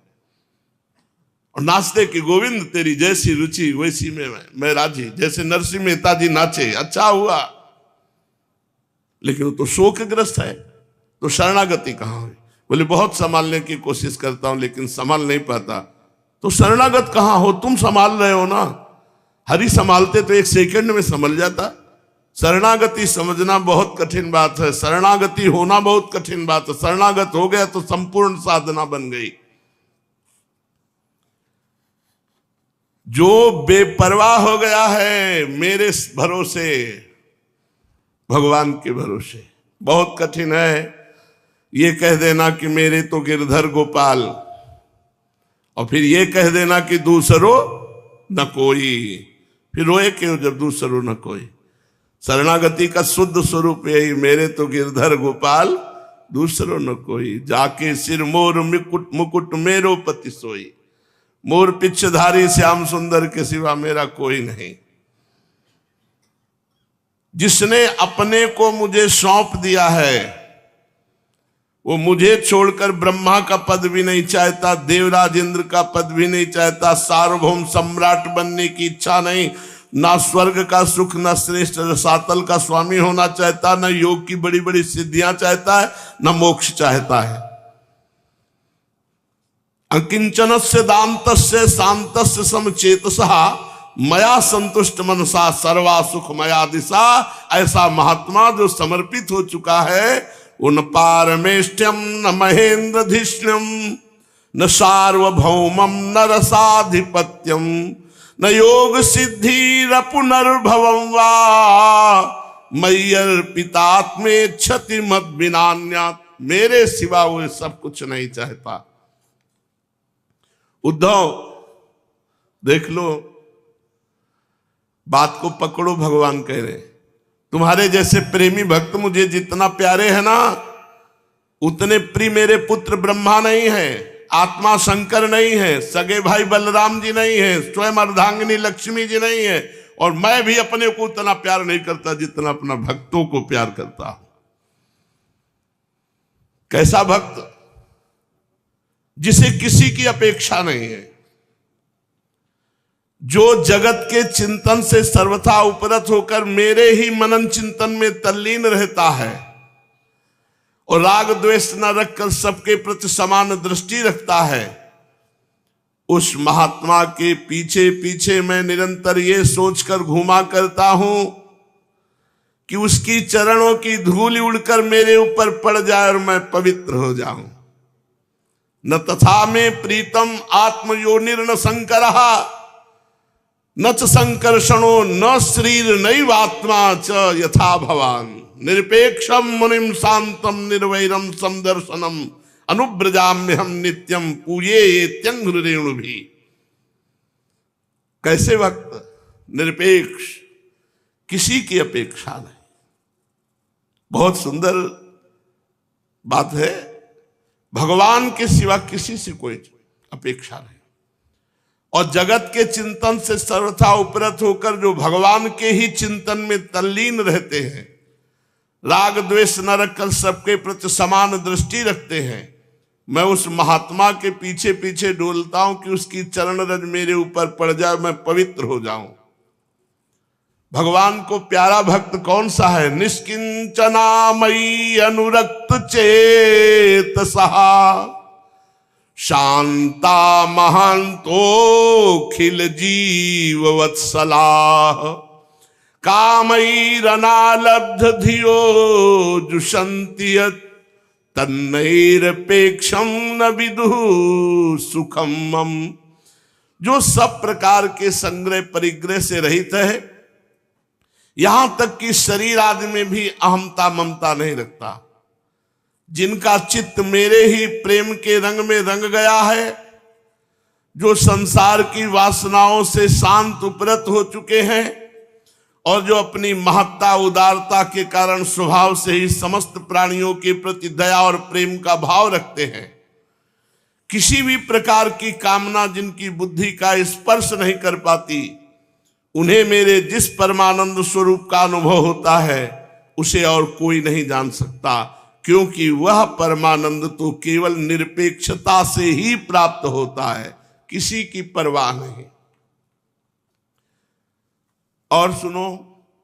और नाचते कि गोविंद तेरी जैसी रुचि वैसी में मैं राजी। जैसे नरसिंह मेहता जी नाचे, अच्छा हुआ। लेकिन वो तो शोकग्रस्त है, तो शरणागति कहां हुई? बोले बहुत संभालने की कोशिश करता हूं लेकिन संभाल नहीं पाता। तो शरणागत कहां हो? तुम संभाल रहे हो ना। हरि संभालते तो 1 सेकंड में संभल जाता। शरणागति समझना बहुत कठिन बात है, शरणागति होना बहुत कठिन बात है। शरणागत हो गया तो संपूर्ण साधना बन गई। जो बेपरवाह हो गया है मेरे भरोसे, भगवान के भरोसे, बहुत कठिन है ये कह देना कि मेरे तो गिरधर गोपाल, और फिर ये कह देना कि दूसरो न कोई, फिर रोए क्यों जब दूसरो न कोई। शरणागति का शुद्ध स्वरूप यही, मेरे तो गिरधर गोपाल दूसरो न कोई, जाके सिर मोर मुकुट मुकुट मेरो पति सोई, मोर पिछधारी श्याम सुंदर के सिवा मेरा कोई नहीं। जिसने अपने को मुझे सौंप दिया है वो मुझे छोड़कर ब्रह्मा का पद भी नहीं चाहता, देवराज इंद्र का पद भी नहीं चाहता, सार्वभौम सम्राट बनने की इच्छा नहीं, ना स्वर्ग का सुख, ना श्रेष्ठ रसातल का स्वामी होना चाहता, ना योग की बड़ी बड़ी सिद्धियां चाहता है, ना मोक्ष चाहता है। अकिंचन से दांतस्य शांतस्य समचेतसः मया संतुष्ट मनसा सर्वा सुख मया दिशा। ऐसा महात्मा जो समर्पित हो चुका है, उन पारमेष्ठ्यम न महेंद्रधिष्ण्यम न सार्वभौमम न रसाधिपत्यम न योग सिद्धि र पुनर्भवम वा मय्यर्पितात्मे क्षति मत विनान्यात्। मेरे सिवा वो सब कुछ नहीं चाहता। उद्धव देख लो, बात को पकड़ो। भगवान कह रहे तुम्हारे जैसे प्रेमी भक्त मुझे जितना प्यारे है ना, उतने प्रिय मेरे पुत्र ब्रह्मा नहीं है, आत्मा शंकर नहीं है, सगे भाई बलराम जी नहीं है, स्वयं अर्धांगिनी लक्ष्मी जी नहीं है, और मैं भी अपने को उतना प्यार नहीं करता जितना अपना भक्तों को प्यार करता हूं। कैसा भक्त? जिसे किसी की अपेक्षा नहीं है, जो जगत के चिंतन से सर्वथा उपरत होकर मेरे ही मनन चिंतन में तल्लीन रहता है और राग द्वेष न रखकर सबके प्रति समान दृष्टि रखता है, उस महात्मा के पीछे पीछे मैं निरंतर ये सोचकर घूमा करता हूं कि उसकी चरणों की धूल उड़कर मेरे ऊपर पड़ जाए और मैं पवित्र हो जाऊं। न तथा में प्रीतम आत्मयोनिर्न शंकरः न च संकर्षणो न शरीर नैवात्मा च यथा भवान निरपेक्षम मुनिम शांतम निर्वैरम समदर्शनम अनुब्रजाम्यहम नित्यम पूये त्यंग रेणु भी। कैसे भक्त? निरपेक्ष, किसी की अपेक्षा नहीं। बहुत सुंदर बात है, भगवान के सिवा किसी से कोई अपेक्षा नहीं, और जगत के चिंतन से सर्वथा उपरत होकर जो भगवान के ही चिंतन में तल्लीन रहते हैं, राग द्वेष न रखकर सबके प्रति समान दृष्टि रखते हैं, मैं उस महात्मा के पीछे पीछे डोलता हूं कि उसकी चरण रज मेरे ऊपर पड़ जाए, मैं पवित्र हो जाऊं। भगवान को प्यारा भक्त कौन सा है? निष्किंचनामयी अनुरक्त चेतसः शांता महांतो खिल जीव वत्सला कामैरनालब्ध धियो जुषन्ति यत् तन्नैरपेक्षम न विदुः सुखम मम। जो सब प्रकार के संग्रह परिग्रह से रहित है, यहां तक कि शरीर आदि में भी अहमता ममता नहीं रखता, जिनका चित्त मेरे ही प्रेम के रंग में रंग गया है, जो संसार की वासनाओं से शांत उपरत हो चुके हैं और जो अपनी महत्ता उदारता के कारण स्वभाव से ही समस्त प्राणियों के प्रति दया और प्रेम का भाव रखते हैं, किसी भी प्रकार की कामना जिनकी बुद्धि का स्पर्श नहीं कर पाती, उन्हें मेरे जिस परमानंद स्वरूप का अनुभव होता है उसे और कोई नहीं जान सकता, क्योंकि वह परमानंद तो केवल निरपेक्षता से ही प्राप्त होता है, किसी की परवाह नहीं। और सुनो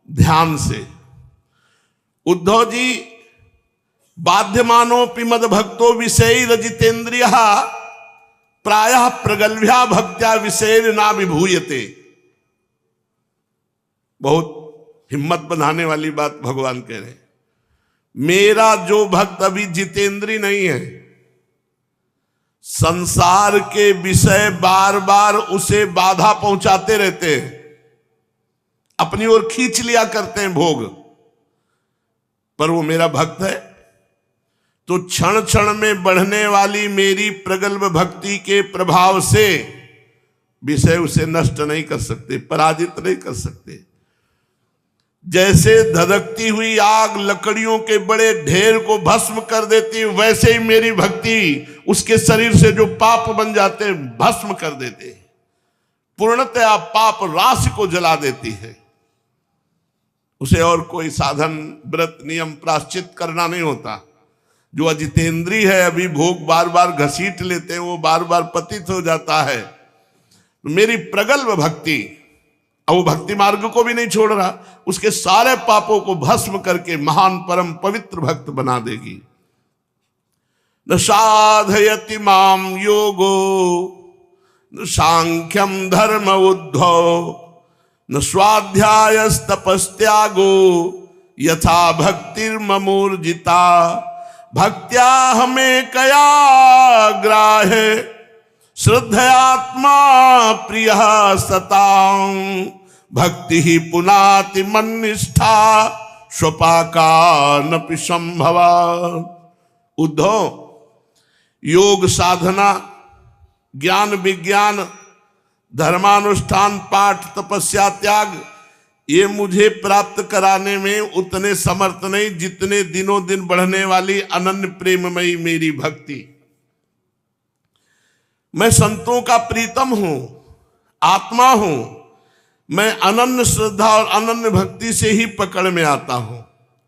ध्यान से, उद्धव जी, बाध्यमानोपि मद भक्तो विषय रजितेन्द्रिय प्रायः प्रगल्भ्या भक्त्या विषय ना विभूयते। बहुत हिम्मत बनाने वाली बात भगवान कह रहे हैं। मेरा जो भक्त अभी जितेंद्री नहीं है, संसार के विषय बार बार उसे बाधा पहुंचाते रहते हैं, अपनी ओर खींच लिया करते हैं भोग, पर वो मेरा भक्त है तो क्षण क्षण में बढ़ने वाली मेरी प्रगल्भ भक्ति के प्रभाव से विषय उसे नष्ट नहीं कर सकते, पराजित नहीं कर सकते। जैसे धधकती हुई आग लकड़ियों के बड़े ढेर को भस्म कर देती, वैसे ही मेरी भक्ति उसके शरीर से जो पाप बन जाते भस्म कर देते, पूर्णतया पाप राशि को जला देती है। उसे और कोई साधन, व्रत, नियम, प्रायश्चित करना नहीं होता। जो अजितेंद्रीय है, अभी भोग बार बार घसीट लेते हैं, वो बार बार पतित हो जाता है। मेरी प्रगल्भ भक्ति, अब वो भक्ति मार्ग को भी नहीं छोड़ रहा, उसके सारे पापों को भस्म करके महान परम पवित्र भक्त बना देगी। न साधयति माम योगो न सांख्यम धर्म उद्धव न स्वाध्यायस्तपस्त्यागो यथा भक्तिर्ममूर्जिता भक्त्या हमें कया ग्राहे श्रद्धयात्मा प्रिय सतां भक्ति ही पुनाति मन्निष्ठा स्वपाका नपि संभवा। उद्धव, योग साधना, ज्ञान विज्ञान, धर्मानुष्ठान, पाठ, तपस्या, त्याग, ये मुझे प्राप्त कराने में उतने समर्थ नहीं जितने दिनों दिन बढ़ने वाली अनन्य प्रेममयी मेरी भक्ति। मैं संतों का प्रीतम हूं, आत्मा हूं। मैं अनन्य श्रद्धा और अनन्य भक्ति से ही पकड़ में आता हूं,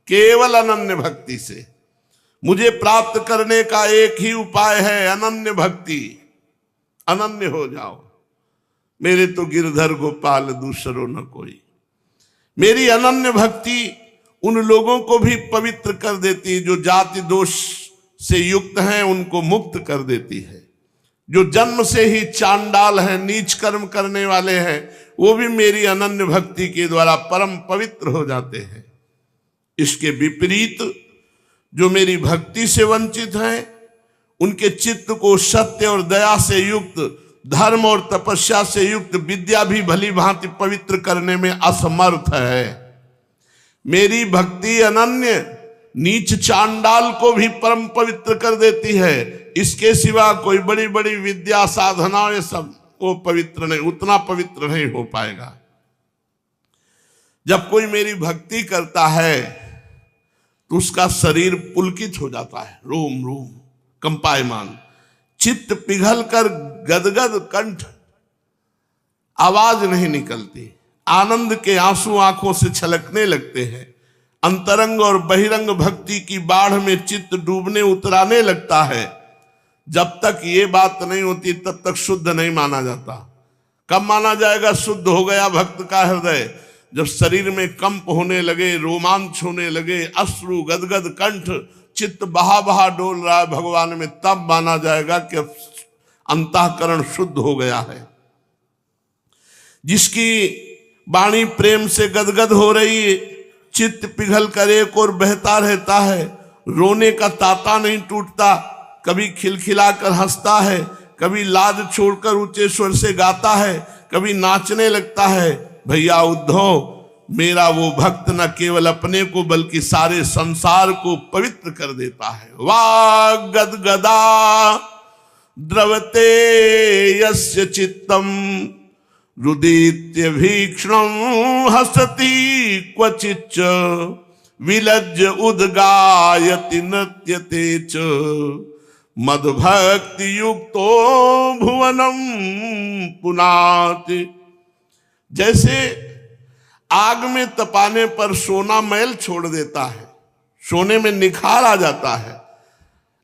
केवल अनन्य भक्ति से। मुझे प्राप्त करने का एक ही उपाय है, अनन्य भक्ति। अनन्य हो जाओ। मेरे तो गिरधर गोपाल दूसरो न कोई। मेरी अनन्य भक्ति उन लोगों को भी पवित्र कर देती जो जाति दोष से युक्त हैं, उनको मुक्त कर देती है। जो जन्म से ही चांडाल हैं, नीच कर्म करने वाले हैं, वो भी मेरी अनन्य भक्ति के द्वारा परम पवित्र हो जाते हैं। इसके विपरीत जो मेरी भक्ति से वंचित हैं, उनके चित्त को सत्य और दया से युक्त, धर्म और तपस्या से युक्त विद्या भी भली भांति पवित्र करने में असमर्थ है। मेरी भक्ति अनन्य नीच चांडाल को भी परम पवित्र कर देती है। इसके सिवा कोई बड़ी बड़ी विद्या, साधना, ये सब वो पवित्र नहीं, उतना पवित्र नहीं हो पाएगा। जब कोई मेरी भक्ति करता है तो उसका शरीर पुलकित हो जाता है, रोम रोम कंपायमान, चित्त पिघल कर गदगद कंठ, आवाज नहीं निकलती, आनंद के आंसू आंखों से छलकने लगते हैं। अंतरंग और बहिरंग भक्ति की बाढ़ में चित्त डूबने उतराने लगता है। जब तक ये बात नहीं होती तब तक शुद्ध नहीं माना जाता। कब माना जाएगा शुद्ध हो गया भक्त का हृदय? जब शरीर में कंप होने लगे, रोमांच होने लगे, अश्रु गदगद कंठ, चित्त बहा बहा डोल रहा है भगवान में, तब माना जाएगा कि अंतःकरण शुद्ध हो गया है। जिसकी वाणी प्रेम से गदगद हो रही है, चित्त पिघल कर एक और बहता रहता है, रोने का ताता नहीं टूटता, कभी खिलखिलाकर हंसता है, कभी लाज छोड़कर ऊंचे स्वर से गाता है, कभी नाचने लगता है। भैया उद्धव, मेरा वो भक्त न केवल अपने को बल्कि सारे संसार को पवित्र कर देता है। वाग गदगदा द्रवते यस्य चित्तम रुदित्य भीक्षणं हसति क्वचिच्च विलज्ज उद्गायति नृत्यते च मदभक्ति युक्तो भुवनम पुनाति। जैसे आग में तपाने पर सोना मैल छोड़ देता है, सोने में निखार आ जाता है,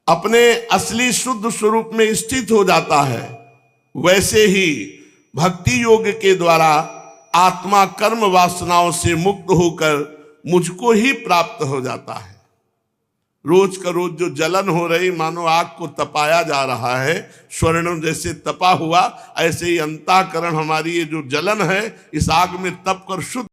अपने असली शुद्ध स्वरूप में स्थित हो जाता है, वैसे ही भक्ति योग के द्वारा आत्मा कर्म वासनाओं से मुक्त होकर मुझको ही प्राप्त हो जाता है। रोज का रोज जो जलन हो रही, मानो आग को तपाया जा रहा है, स्वर्ण जैसे तपा हुआ, ऐसे ही अंतःकरण हमारी ये जो जलन है, इस आग में तप कर शुद्ध